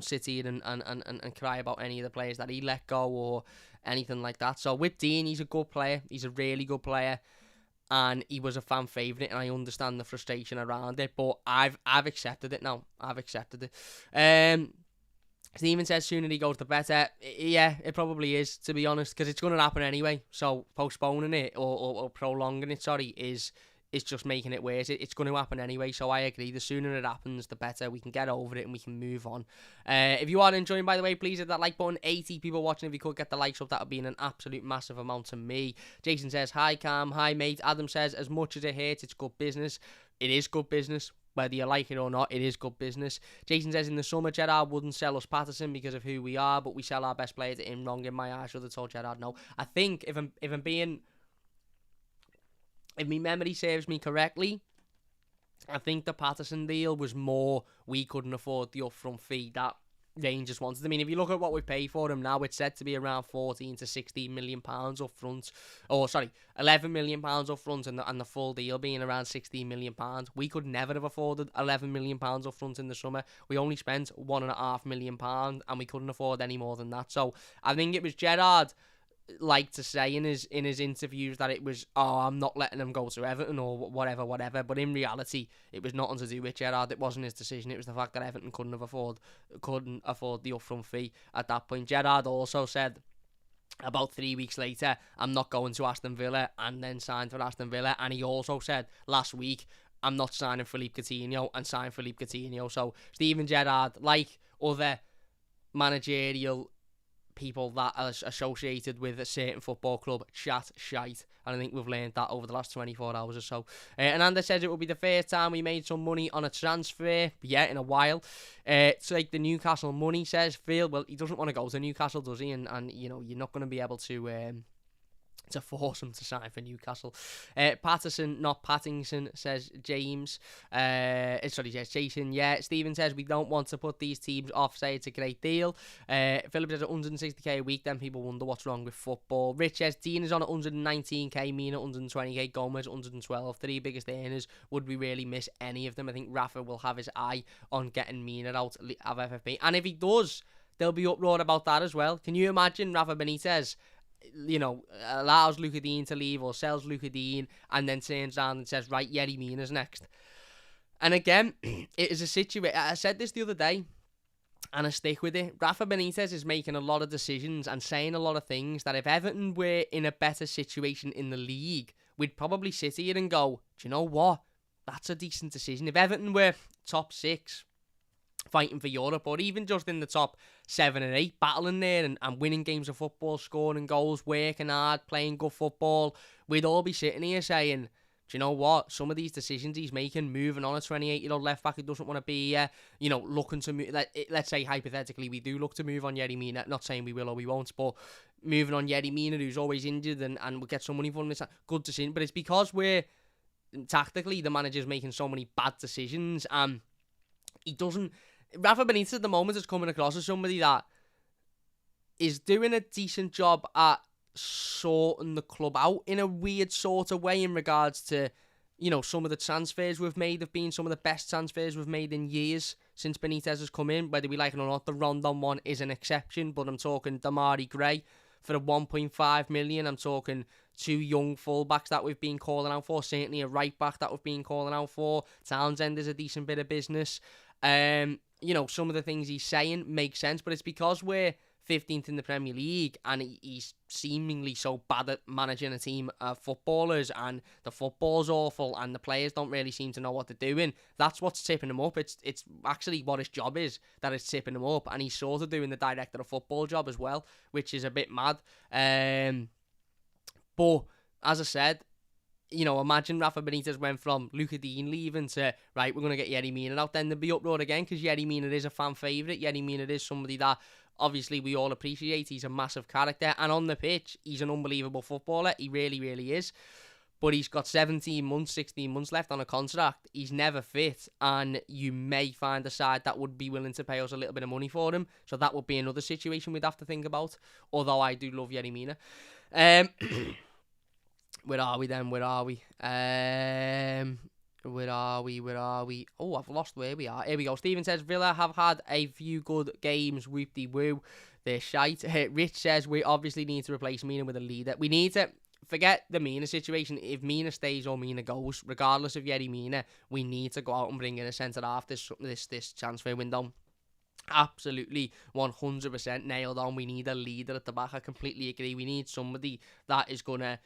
sit here and cry about any of the players that he let go or anything like that. So with Digne, he's a good player. He's a really good player, and he was a fan favourite, and I understand the frustration around it. But I've accepted it now. I've accepted it. Stephen says sooner he goes the better. Yeah, it probably is, to be honest, because it's going to happen anyway. So postponing it or prolonging it, is just making it worse. It's going to happen anyway, so I agree. The sooner it happens, the better. We can get over it and we can move on. If you are enjoying, by the way, please hit that like button. 80 people watching. If you could get the likes up, that would be an absolute massive amount to me. Jason says, hi, Cam. Hi, mate. Adam says, as much as it hurts, it's good business. It is good business. Whether you like it or not, it is good business. Jason says, in the summer, Gerrard wouldn't sell us Patterson because of who we are, but we sell our best player to him. Wrong in my eyes. Should have told Gerrard no. I think, if my memory serves me correctly, I think the Patterson deal was more we couldn't afford the upfront fee that Rangers wanted. I mean, if you look at what we pay for him now, it's said to be around 14 to 16 million pounds up front. 11 million pounds up front, and the full deal being around 16 million pounds. We could never have afforded 11 million pounds up front in the summer. We only spent £1.5 million, and we couldn't afford any more than that. So I think it was Gerrard like to say in his interviews that it was, I'm not letting him go to Everton or whatever. But in reality, it was nothing to do with Gerrard. It wasn't his decision. It was the fact that Everton couldn't afford the upfront fee at that point. Gerrard also said about 3 weeks later, I'm not going to Aston Villa, and then signed for Aston Villa. And he also said last week, I'm not signing Philippe Coutinho, and signed Philippe Coutinho. So Steven Gerrard, like other managerial people that are associated with a certain football club, chat shite, and I think we've learned that over the last 24 hours or so. And Anders says it will be the first time we made some money on a transfer, in a while. It's like the Newcastle money, says Phil. Well, he doesn't want to go to Newcastle, does he? And you're not going to be able to force him to sign for Newcastle. Patterson, not Pattinson, says James. Says Jason. Yeah, Stephen says we don't want to put these teams off. Say it's a great deal. Philip says 160k a week. Then people wonder what's wrong with football. Rich says Dean is on 119k, Mina 120k, Gomez 112. Three biggest earners. Would we really miss any of them? I think Rafa will have his eye on getting Mina out of FFP, and if he does, there'll be uproar about that as well. Can you imagine Rafa Benitez allows Luca Dean to leave or sells Luca Dean and then turns around and says, right, Yerry Mina's next? And again, it is a situation. I said this the other day, and I stick with it. Rafa Benitez is making a lot of decisions and saying a lot of things that if Everton were in a better situation in the league, we'd probably sit here and go, do you know what? That's a decent decision. If Everton were top 6, fighting for Europe, or even just in the top 7 and 8, battling there and winning games of football, scoring goals, working hard, playing good football, we'd all be sitting here saying, do you know what? Some of these decisions he's making, moving on a 28-year-old left back who doesn't want to be here, looking to move. Let's say hypothetically we do look to move on Yerry Mina. Not saying we will or we won't, but moving on Yerry Mina, who's always injured, and we'll get some money for him. It's a good decision, but it's because we're tactically the manager's making so many bad decisions, and he doesn't. Rafa Benitez at the moment is coming across as somebody that is doing a decent job at sorting the club out in a weird sort of way in regards to, some of the transfers we've made have been some of the best transfers we've made in years since Benitez has come in. Whether we like it or not, the Rondon one is an exception, but I'm talking Damari Gray for a 1.5 million. I'm talking 2 young fullbacks that we've been calling out for, certainly a right back that we've been calling out for. Townsend is a decent bit of business. Some of the things he's saying make sense, but it's because we're 15th in the Premier League and he's seemingly so bad at managing a team of footballers, and the football's awful and the players don't really seem to know what they're doing. That's what's tipping him up. It's actually what his job is that is tipping him up, and he's sort of doing the director of football job as well, which is a bit mad. But as I said, imagine Rafa Benitez went from Luca Digne leaving to, right, we're going to get Yerry Mina out, then there'd be uproar again, because Yerry Mina is a fan favourite. Yerry Mina is somebody that obviously we all appreciate. He's a massive character, and on the pitch, he's an unbelievable footballer. He really, really is. But he's got 16 months left on a contract. He's never fit, and you may find a side that would be willing to pay us a little bit of money for him. So that would be another situation we'd have to think about. Although I do love Yerry Mina. Where are we then? Where are we? Oh, I've lost where we are. Here we go. Stephen says, Villa have had a few good games. Whoop-de-woo. They're shite. Rich says, we obviously need to replace Mina with a leader. We need to forget the Mina situation. If Mina stays or Mina goes, regardless of Yerry Mina, we need to go out and bring in a centre-half this transfer window. Absolutely 100% nailed on. We need a leader at the back. I completely agree. We need somebody that is going to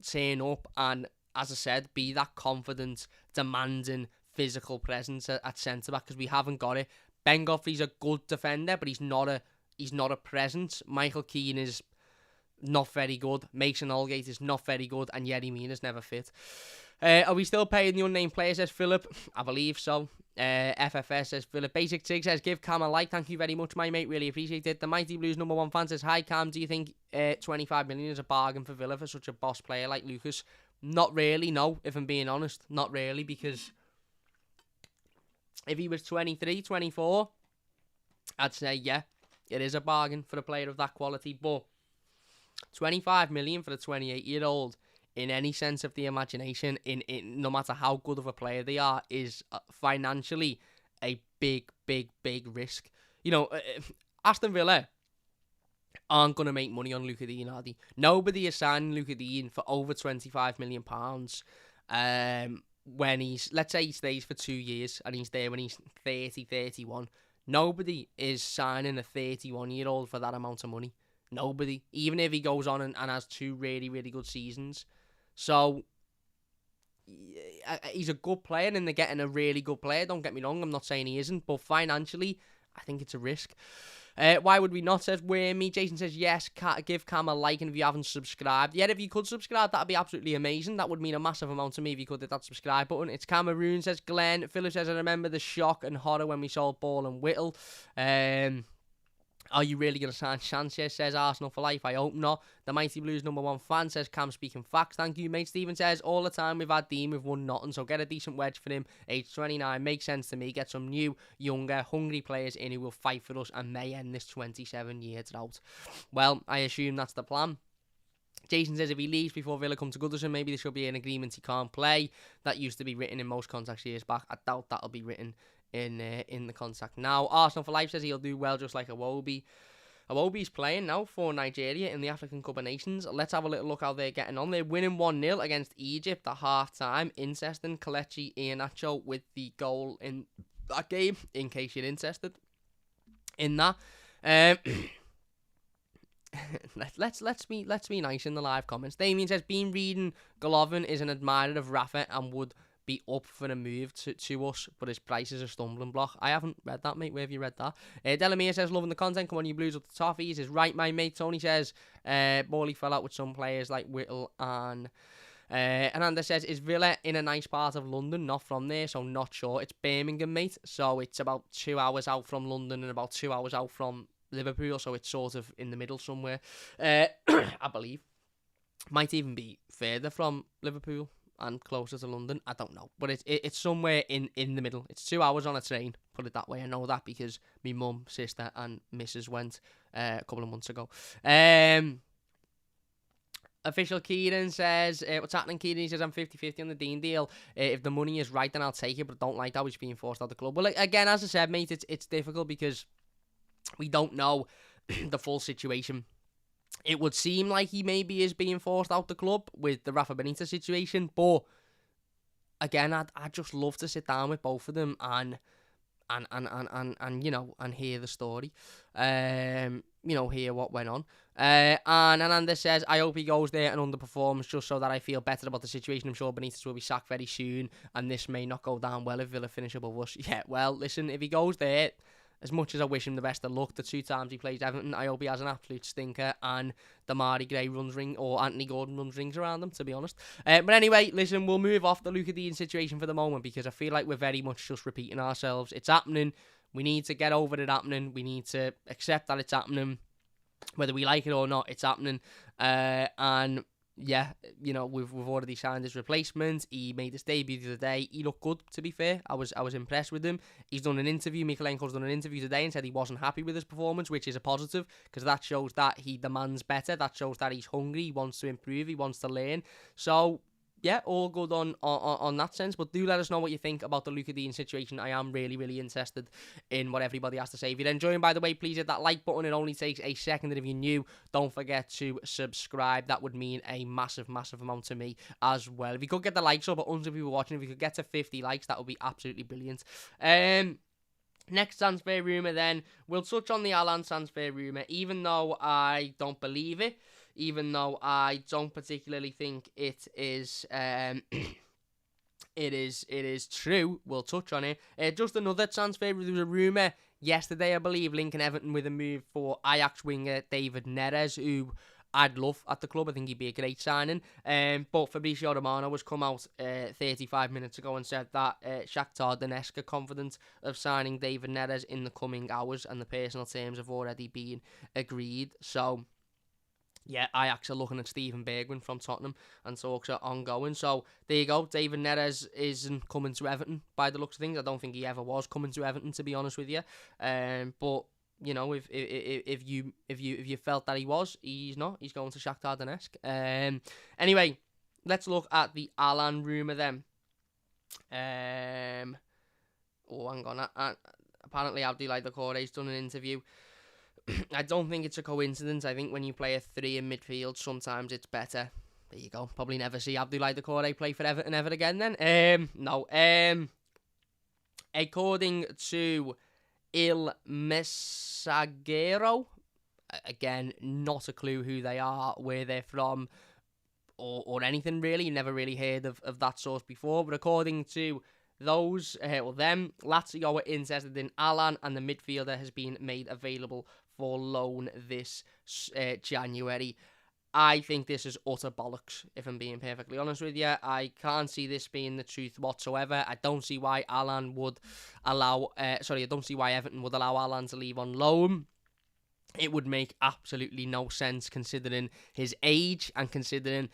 turn up and, as I said, be that confident, demanding, physical presence at centre-back, because we haven't got it. Ben Godfrey's a good defender, but he's not a presence. Michael Keane is not very good. Mason Holgate is not very good, and Yerry Mina's never fit. Are we still paying the unnamed player, says Philip? I believe so. FFS says Philip. Basic Tig says, give Cam a like. Thank you very much, my mate. Really appreciate it. The Mighty Blues #1 fan says, hi Cam, do you think 25 million is a bargain for Villa for such a boss player like Lucas? Not really, no, if I'm being honest. Not really, because if he was 23, 24, I'd say, yeah, it is a bargain for a player of that quality. But 25 million for a 28-year-old, in any sense of the imagination, in no matter how good of a player they are, is financially a big risk. Aston Villa aren't going to make money on Luca Digne, are they? Nobody is signing Luca Digne for over £25 million when let's say he stays for 2 years and he's there when he's 30, 31. Nobody is signing a 31-year-old for that amount of money. Nobody. Even if he goes on and has 2 really, really good seasons. So, he's a good player, and they're getting a really good player. Don't get me wrong, I'm not saying he isn't, but financially, I think it's a risk. Why would we not, says Wormy. Jason says, yes, give Cam a like, and if you haven't subscribed, if you could subscribe, that'd be absolutely amazing. That would mean a massive amount to me if you could hit that subscribe button. It's Cameroon, says Glenn. Philip says, I remember the shock and horror when we sold Ball and Whittle. Are you really going to sign Sanchez, says Arsenal for life? I hope not. The Mighty Blues #1 fan says, Cam speaking facts. Thank you, mate. Stephen says, all the time we've had Dean, we've won nothing, so get a decent wedge for him. Age 29 makes sense to me. Get some new, younger, hungry players in who will fight for us and may end this 27-year drought. Well, I assume that's the plan. Jason says, if he leaves before Villa come to Goodison, maybe there should be an agreement he can't play. That used to be written in most contracts years back. I doubt that'll be written in the contract now. Arsenal for life says he'll do well just like Iwobi. Iwobi's playing now for Nigeria in the African Cup of Nations. Let's have a little look how they're getting on. They're winning 1-0 against Egypt at half-time. Inceston, Kelechi Iheanacho with the goal in that game, in case you're interested in that. Let's be nice in the live comments. Damien says, been reading Golovin is an admirer of Rafa and would be up for a move to us, but his price is a stumbling block. I haven't read that, mate. Where have you read that? Delamere says, loving the content. Come on, you Blues up the Toffees. Is right, my mate. Tony says, Bawley fell out with some players like Whittle and Ananda says, is Villa in a nice part of London? Not from there, so not sure. It's Birmingham, mate. So it's about 2 hours out from London and about 2 hours out from Liverpool, so it's sort of in the middle somewhere. I believe. Might even be further from Liverpool and closer to London. I don't know. But it's somewhere in the middle. It's 2 hours on a train, put it that way. I know that because my mum, sister and missus went a couple of months ago. Official Kieran says, what's happening, Kieran? He says, I'm 50-50 on the Dean deal. If the money is right, then I'll take it, but don't like that he's being forced out of the club. Well, again, as I said, mate, it's difficult because we don't know the full situation. It would seem like he maybe is being forced out the club with the Rafa Benitez situation, but again, I'd just love to sit down with both of them and hear the story, hear what went on. And Ananda says, I hope he goes there and underperforms just so that I feel better about the situation. I'm sure Benitez will be sacked very soon, and this may not go down well if Villa finish above us. Yeah, well, listen, if he goes there, as much as I wish him the best of luck, the 2 times he plays Everton, I hope he has an absolute stinker and Damari Gray runs ring or Anthony Gordon runs rings around him, to be honest. But anyway, listen, we'll move off the Luca Dean situation for the moment because I feel like we're very much just repeating ourselves. It's happening. We need to get over it happening. We need to accept that it's happening. Whether we like it or not, it's happening. And yeah, you know, we've already signed his replacement. He made his debut the other day. He looked good, to be fair. I was impressed with him. He's done an interview. Mikalenko's done an interview today and said he wasn't happy with his performance, which is a positive because that shows that he demands better. That shows that he's hungry. He wants to improve. He wants to learn. So yeah, all good on that sense. But do let us know what you think about the Luca Dean situation. I am really, really interested in what everybody has to say. If you're enjoying, by the way, please hit that like button. It only takes a second. And if you're new, don't forget to subscribe. That would mean a massive, massive amount to me as well. If you could get the likes up, but 100 people watching, if you could get to 50 likes, that would be absolutely brilliant. Next transfer rumour then, we'll touch on the Allan transfer rumour, even though I don't believe it. Even though I don't particularly think it is it is true. We'll touch on it. Just another transfer. There was a rumour yesterday, I believe, linking Everton with a move for Ajax winger David Neres, who I'd love at the club. I think he'd be a great signing. But Fabrizio Romano has come out 35 minutes ago and said that Shakhtar Donetsk are confident of signing David Neres in the coming hours, and the personal terms have already been agreed. So yeah, Ajax are looking at Steven Bergwijn from Tottenham, and talks are ongoing. So there you go. David Neres isn't coming to Everton by the looks of things. I don't think he ever was coming to Everton, to be honest with you. But you know, if you felt that he was, he's not. He's going to Shakhtar Donetsk. Anyway, let's look at the Allan rumour then. Oh, hang on. Apparently, Abdoulaye Doucouré's done an interview. I don't think it's a coincidence. I think when you play a 3 in midfield, sometimes it's better. There you go. Probably never see Abdoulaye Doucouré play for Everton ever again then. No. According to Il Messaggero, again, not a clue who they are, where they're from, or anything really. Never really heard of that source before. But according to those, them, Lazio are interested in Allan, and the midfielder has been made available for loan this January. I think this is utter bollocks, if I'm being perfectly honest with you. I can't see this being the truth whatsoever. I don't see why Allan would allow... I don't see why Everton would allow Allan to leave on loan. It would make absolutely no sense considering his age and considering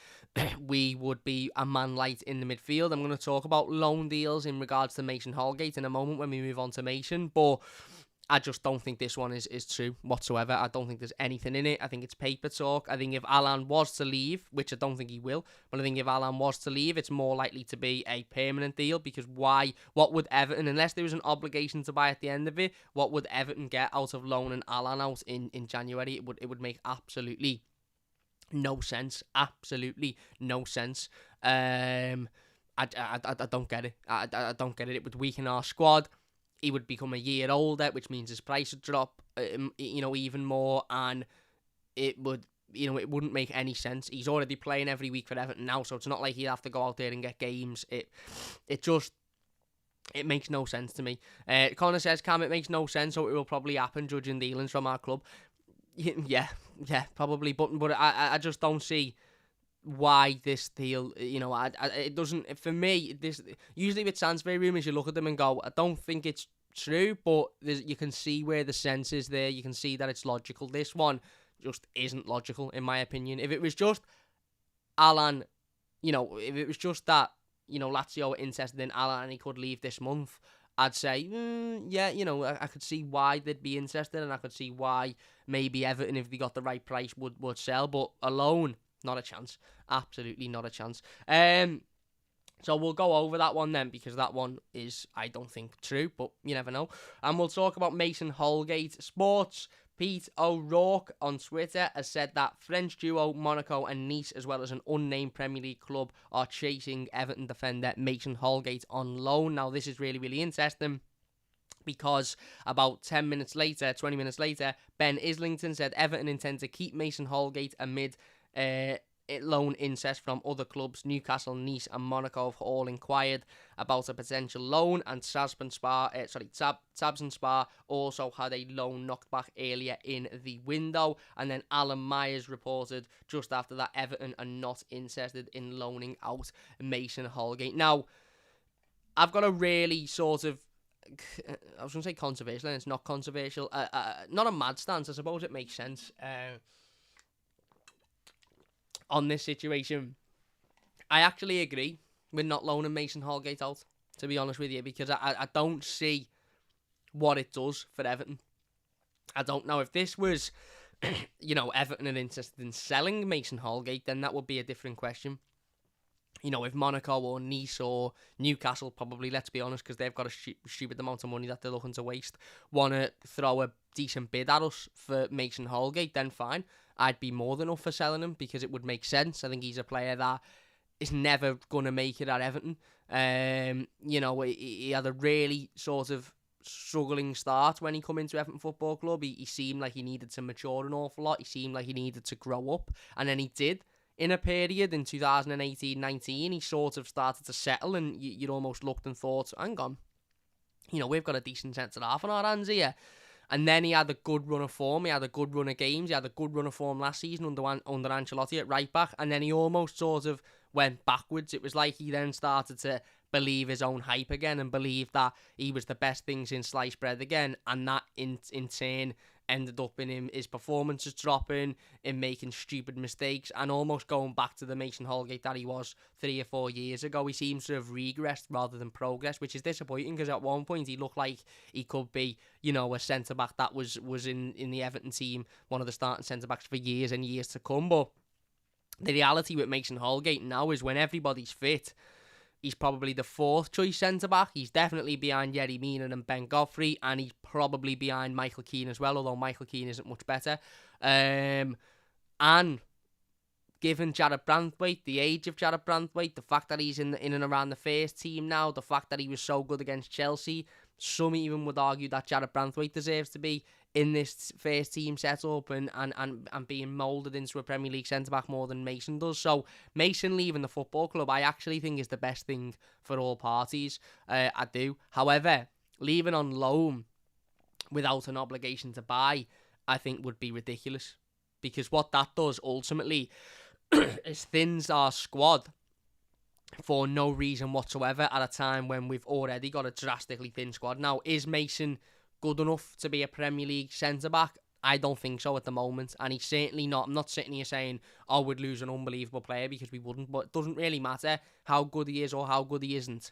we would be a man light in the midfield. I'm going to talk about loan deals in regards to Mason Holgate in a moment when we move on to Mason, but I just don't think this one is true whatsoever. I don't think there's anything in it. I think it's paper talk. I think if Allan was to leave, which I don't think he will, but I think if Allan was to leave, it's more likely to be a permanent deal, because why? What would Everton, unless there was an obligation to buy at the end of it, what would Everton get out of loaning Allan out in January? It would make absolutely no sense. Absolutely no sense. I don't get it. I don't get it. It would weaken our squad. He would become a year older, which means his price would drop, even more, and it wouldn't make any sense. He's already playing every week for Everton now, so it's not like he'd have to go out there and get games. It makes no sense to me. Connor says, Cam, it makes no sense, so it will probably happen, judging dealings from our club. Yeah, probably, but I just don't see why this deal, it doesn't, for me, this, usually with transfer rumours, you look at them and go, I don't think it's true, but you can see where the sense is there, you can see that it's logical. This one just isn't logical, in my opinion. If it was just Allan, if it was just that, Lazio were interested in Allan and he could leave this month, I'd say, I could see why they'd be interested, and I could see why maybe Everton, if they got the right price, would sell, but alone, not a chance. Absolutely not a chance. So we'll go over that one then, because that one is, I don't think, true, but you never know. And we'll talk about Mason Holgate. Sports Pete O'Rourke on Twitter has said that French duo Monaco and Nice, as well as an unnamed Premier League club, are chasing Everton defender Mason Holgate on loan. Now, this is really, really interesting, because about 20 minutes later, Ben Islington said Everton intend to keep Mason Holgate amid loan interest from other clubs. Newcastle, Nice and Monaco have all inquired about a potential loan, and Trabzonspor also had a loan knocked back earlier in the window. And then Alan Myers reported just after that Everton are not interested in loaning out Mason Holgate. Now, I've got a really sort of, I was going to say controversial, and it's not controversial, not a mad stance, I suppose it makes sense, on this situation. I actually agree with not loaning Mason Holgate out, to be honest with you, because I don't see what it does for Everton. I don't know if this was, Everton are interested in selling Mason Holgate, then that would be a different question. If Monaco or Nice or Newcastle, probably, let's be honest, because they've got a stupid amount of money that they're looking to waste, want to throw a decent bid at us for Mason Holgate, then fine. I'd be more than up for selling him because it would make sense. I think he's a player that is never going to make it at Everton. He had a really sort of struggling start when he come into Everton Football Club. He seemed like he needed to mature an awful lot. He seemed like he needed to grow up, and then he did. In a period in 2018-19, he sort of started to settle, and you'd almost looked and thought, hang on, we've got a decent centre-half on our hands here. And then he had a good run of form, he had a good run of games, he had a good run of form last season under Ancelotti at right back, and then he almost sort of went backwards. It was like he then started to believe his own hype again and believe that he was the best thing since sliced bread again, and that in turn ended up in his performances dropping, in making stupid mistakes, and almost going back to the Mason Holgate that he was 3 or 4 years ago. He seems to have regressed rather than progressed, which is disappointing, because at one point he looked like he could be, a centre-back that was in the Everton team, one of the starting centre-backs for years and years to come. But the reality with Mason Holgate now is when everybody's fit, he's probably the 4th choice centre-back. He's definitely behind Yerry Mina and Ben Godfrey, and he's probably behind Michael Keane as well, although Michael Keane isn't much better. And given Jared Branthwaite, the age of Jared Branthwaite, the fact that he's in and around the first team now, the fact that he was so good against Chelsea, some even would argue that Jared Branthwaite deserves to be in this first team setup and being moulded into a Premier League centre-back more than Mason does. So Mason leaving the football club, I actually think is the best thing for all parties. I do. However, leaving on loan without an obligation to buy, I think would be ridiculous. Because what that does ultimately is thins our squad for no reason whatsoever at a time when we've already got a drastically thin squad. Now, is Mason good enough to be a Premier League centre-back? I don't think so at the moment, and he's certainly not. I'm not sitting here saying, we'd lose an unbelievable player, because we wouldn't, but it doesn't really matter how good he is or how good he isn't.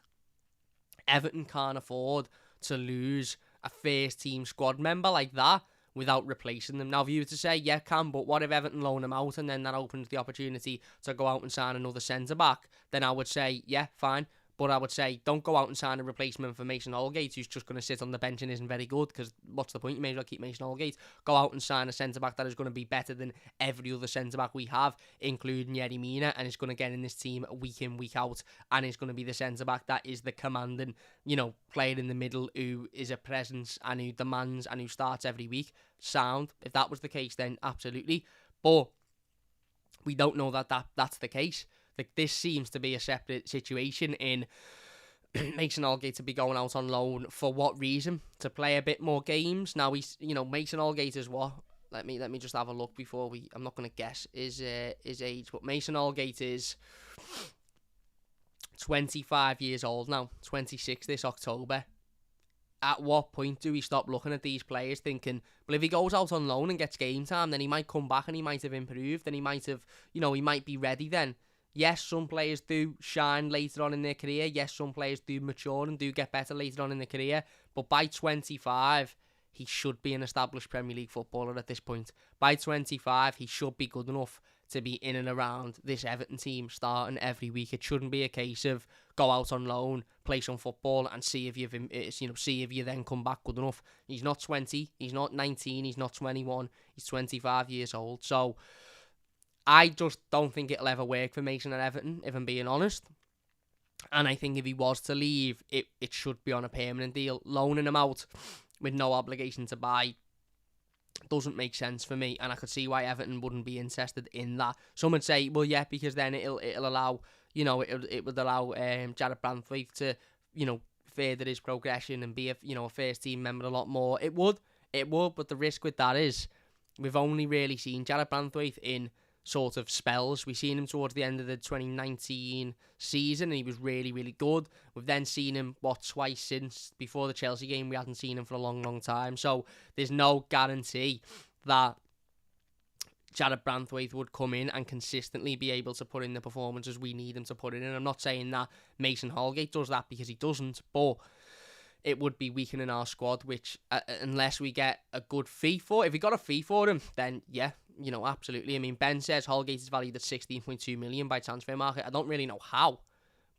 Everton can't afford to lose a first-team squad member like that without replacing them. Now, if you were to say, yeah, Cam, but what if Everton loan him out and then that opens the opportunity to go out and sign another centre-back, then I would say, yeah, fine. But I would say, don't go out and sign a replacement for Mason Holgate, who's just going to sit on the bench and isn't very good, because what's the point? You may as well keep Mason Holgate. Go out and sign a centre-back that is going to be better than every other centre-back we have, including Yerry Mina, and is going to get in this team week in, week out, and is going to be the centre-back that is the commanding, player in the middle who is a presence and who demands and who starts every week. Sound. If that was the case, then absolutely. But we don't know that's the case. This seems to be a separate situation in Mason Holgate to be going out on loan. For what reason? To play a bit more games. Now, Mason Holgate is what? Let me just have a look before I'm not going to guess his age, but Mason Holgate is 25 years old now, 26 this October. At what point do we stop looking at these players thinking, well, if he goes out on loan and gets game time, then he might come back and he might have improved, and he might have, he might be ready then. Yes, some players do shine later on in their career. Yes, some players do mature and do get better later on in their career. But by 25, he should be an established Premier League footballer at this point. By 25, he should be good enough to be in and around this Everton team starting every week. It shouldn't be a case of go out on loan, play some football, and see if you then come back good enough. He's not 20, he's not 19, he's not 21, he's 25 years old. So I just don't think it'll ever work for Mason at Everton, if I'm being honest. And I think if he was to leave, it should be on a permanent deal. Loaning him out with no obligation to buy doesn't make sense for me, and I could see why Everton wouldn't be interested in that. Some would say, well, yeah, because then it'll allow, it would allow Jared Branthwaite to, further his progression and be a first team member a lot more. It would, but the risk with that is we've only really seen Jared Branthwaite in sort of spells. We've seen him towards the end of the 2019 season, and he was really, really good. We've then seen him, twice since before the Chelsea game. We hadn't seen him for a long, long time. So there's no guarantee that Jared Branthwaite would come in and consistently be able to put in the performances we need him to put in. And I'm not saying that Mason Holgate does that, because he doesn't, but it would be weakening our squad, which, unless we get a good fee for it, if we got a fee for him, then yeah, absolutely. I mean, Ben says Holgate is valued at 16.2 million by Transfer Market. I don't really know how,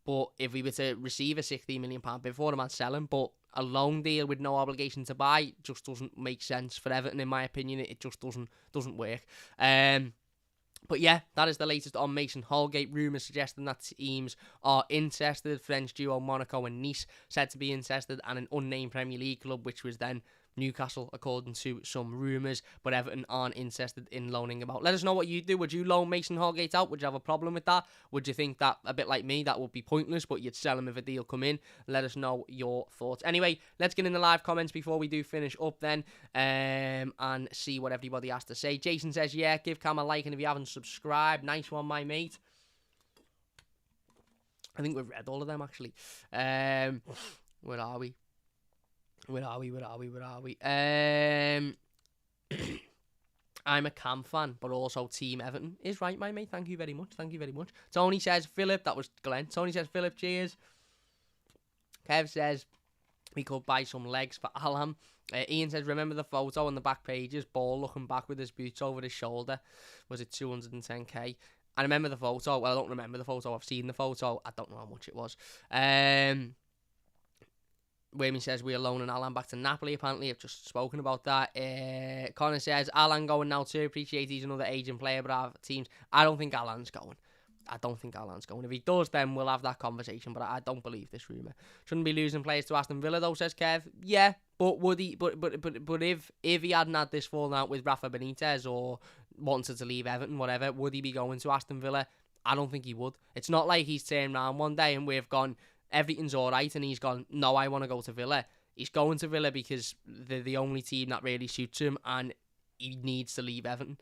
but if we were to receive a £16 million bid for him, I'd sell him. But a loan deal with no obligation to buy just doesn't make sense for Everton, in my opinion. It just doesn't work. But yeah, that is the latest on Mason Holgate. Rumours suggesting that teams are interested. French duo Monaco and Nice said to be interested, and an unnamed Premier League club, which was then Newcastle, according to some rumours, but Everton aren't interested in loaning him out. Let us know what you do. Would you loan Mason Holgate out? Would you have a problem with that? Would you think that, a bit like me, that would be pointless, but you'd sell him if a deal come in? Let us know your thoughts. Anyway, let's get in the live comments before we do finish up then, and see what everybody has to say. Jason says, yeah, give Cam a like, and if you haven't subscribed, nice one, my mate. I think we've read all of them, actually. Where are we? I'm a Cam fan, but also Team Everton. Is right, my mate. Thank you very much. Tony says, Philip. That was Glenn. Tony says, Philip, cheers. Kev says, we could buy some legs for Allan. Ian says, remember the photo on the back pages? Ball looking back with his boots over his shoulder. Was it 210k? I remember the photo. Well, I don't remember the photo. I've seen the photo. I don't know how much it was. Wayman says, we are loaning Allan back to Napoli. Apparently, I've just spoken about that. Connor says, Allan going now too. Appreciate he's another aging player, but our teams. I don't think Allan's going. If he does, then we'll have that conversation, but I don't believe this rumour. Shouldn't be losing players to Aston Villa, though, says Kev. Yeah, but would he? But if he hadn't had this falling out with Rafa Benitez or wanted to leave Everton, whatever, would he be going to Aston Villa? I don't think he would. It's not like he's turned around one day and we've gone, everything's all right, and he's gone, no, I want to go to Villa. He's going to Villa because they're the only team that really suits him, and he needs to leave Everton.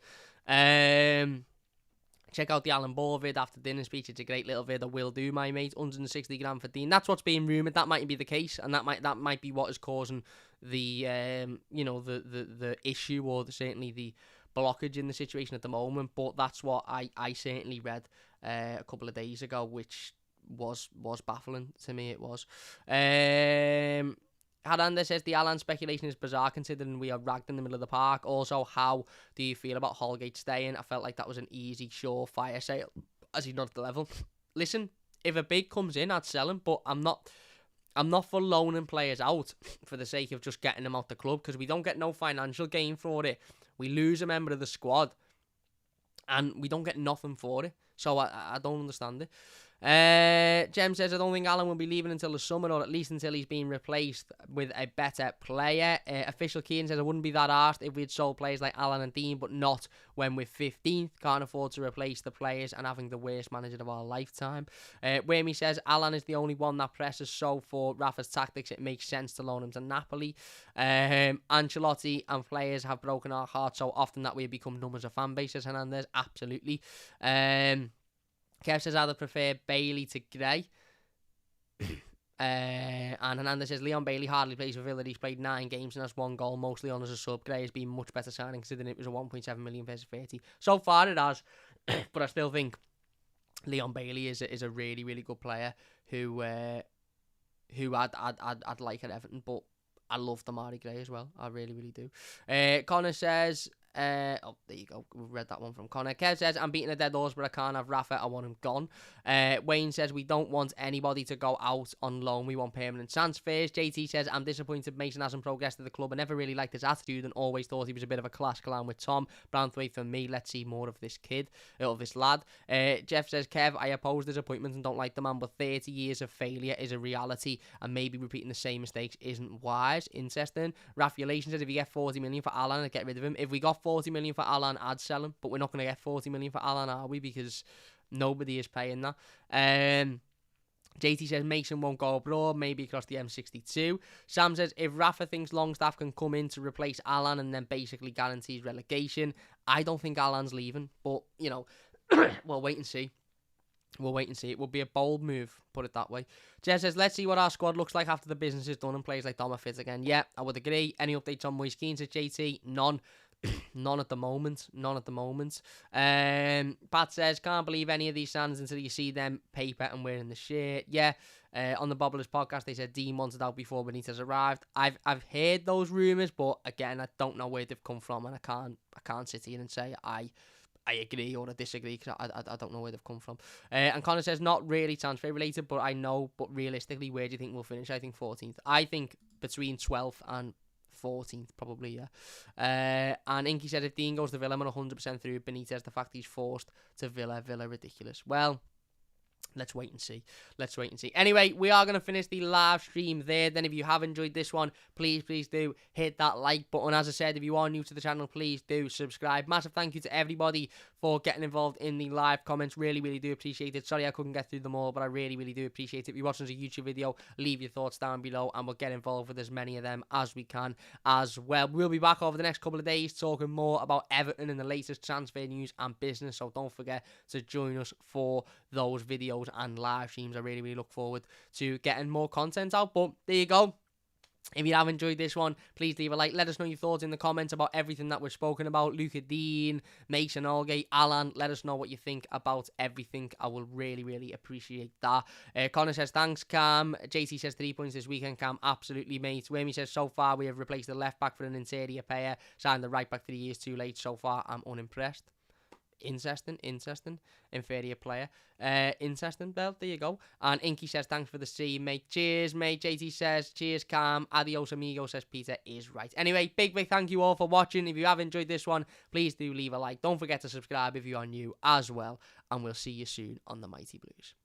Check out the Alan Ball vid after dinner speech. It's a great little vid. I will do, my mate. 160 grand for Digne. That's what's being rumoured. That might be the case, and that might be what is causing the the issue, or certainly the blockage in the situation at the moment. But that's what I certainly read a couple of days ago, which was baffling to me. It was. Hernandez says the Allan speculation is bizarre considering we are ragged in the middle of the park. Also, how do you feel about Holgate staying? I felt like that was an easy, surefire sale as he's not at the level. Listen, if a bid comes in, I'd sell him, but I'm not for loaning players out for the sake of just getting them out the club, because we don't get no financial gain for it. We lose a member of the squad and we don't get nothing for it. So I don't understand it. Jem says, I don't think Allan will be leaving until the summer, or at least until he's been replaced with a better player. Official Keane says, I wouldn't be that arsed if we had sold players like Allan and Digne, but not when we're 15th. Can't afford to replace the players and having the worst manager of our lifetime. Whammy says, Allan is the only one that presses, so for Rafa's tactics it makes sense to loan him to Napoli. Ancelotti and players have broken our hearts so often that we have become numb as a fan base, says Hernandez. Absolutely. Kev says, either prefer Bailey to Gray. And Hernandez says, Leon Bailey hardly plays for Villa. He's played 9 games and has 1 goal, mostly on as a sub. Gray has been much better signing considering it was a 1.7 million versus 30. So far it has, but I still think Leon Bailey is a really, really good player who I'd like at Everton, but I love Damari Gray as well. I really, really do. Connor says, oh, there you go. We've read that one from Connor. Kev says, I'm beating a dead horse, but I can't have Rafa. I want him gone. Wayne says, we don't want anybody to go out on loan. We want permanent transfers. JT says, I'm disappointed Mason hasn't progressed at the club. I never really liked his attitude and always thought he was a bit of a class clown with Tom. Branthwaite for me. Let's see more of this kid, of this lad. Jeff says, Kev, I oppose disappointment and don't like the man, but 30 years of failure is a reality, and maybe repeating the same mistakes isn't wise. Interesting. Raffulation says, if you get 40 million for Allan, I'd get rid of him. If we got 40 million for Allan, I'd sell him, but we're not going to get 40 million for Allan, are we? Because nobody is paying that. JT says Mason won't go abroad, maybe across the M62. Sam says if Rafa thinks Longstaff can come in to replace Allan and then basically guarantees relegation, I don't think Allan's leaving, but you know, we'll wait and see. We'll wait and see. It will be a bold move, put it that way. Jez says, let's see what our squad looks like after the business is done and players like Dom are fit again. Yeah, I would agree. Any updates on Moise Keane, says JT? None. None at the moment. None at the moment. Pat says, can't believe any of these stands until you see them paper and wearing the shirt. Yeah. On the Bobblers podcast, they said Dean wanted out before Benitez arrived. I've heard those rumours, but again, I don't know where they've come from, and I can't sit here and say I agree or I disagree because I don't know where they've come from. And Connor says, not really transfer related, but I know, but realistically, where do you think we'll finish? I think 14th. I think between 12th and 14th, probably, yeah. And Inky said, if Dean goes to Villa, I'm 100% through Benitez. The fact he's forced to Villa ridiculous. Well, let's wait and see. Let's wait and see. Anyway, we are going to finish the live stream there. Then if you have enjoyed this one, please do hit that like button. As I said, if you are new to the channel, please do subscribe. Massive thank you to everybody for getting involved in the live comments. Really do appreciate it. Sorry I couldn't get through them all, but I really do appreciate it. If you're watching as a YouTube video, leave your thoughts down below and we'll get involved with as many of them as we can as well. We'll be back over the next couple of days talking more about Everton and the latest transfer news and business, so don't forget to join us for those videos and live streams. I really look forward to getting more content out. But there you go. If you have enjoyed this one, please leave a like. Let us know your thoughts in the comments about everything that we've spoken about. Luca Dean, Mason Holgate, Allan. Let us know what you think about everything. I will really appreciate that. Connor says, thanks, Cam. JT says, 3 points this weekend, Cam. Absolutely, mate. Whammy says, so far we have replaced the left back for an interior player. Signed the right back 3 years too late. So far, I'm unimpressed. Interesting. Inferior player. Interesting. Well, there you go. And Inky says, thanks for the stream, mate. Cheers, mate. JT says, cheers, Cam. Adios, amigo, says Peter is right. Anyway, big thank you all for watching. If you have enjoyed this one, please do leave a like. Don't forget to subscribe if you are new as well. And we'll see you soon on the Mighty Blues.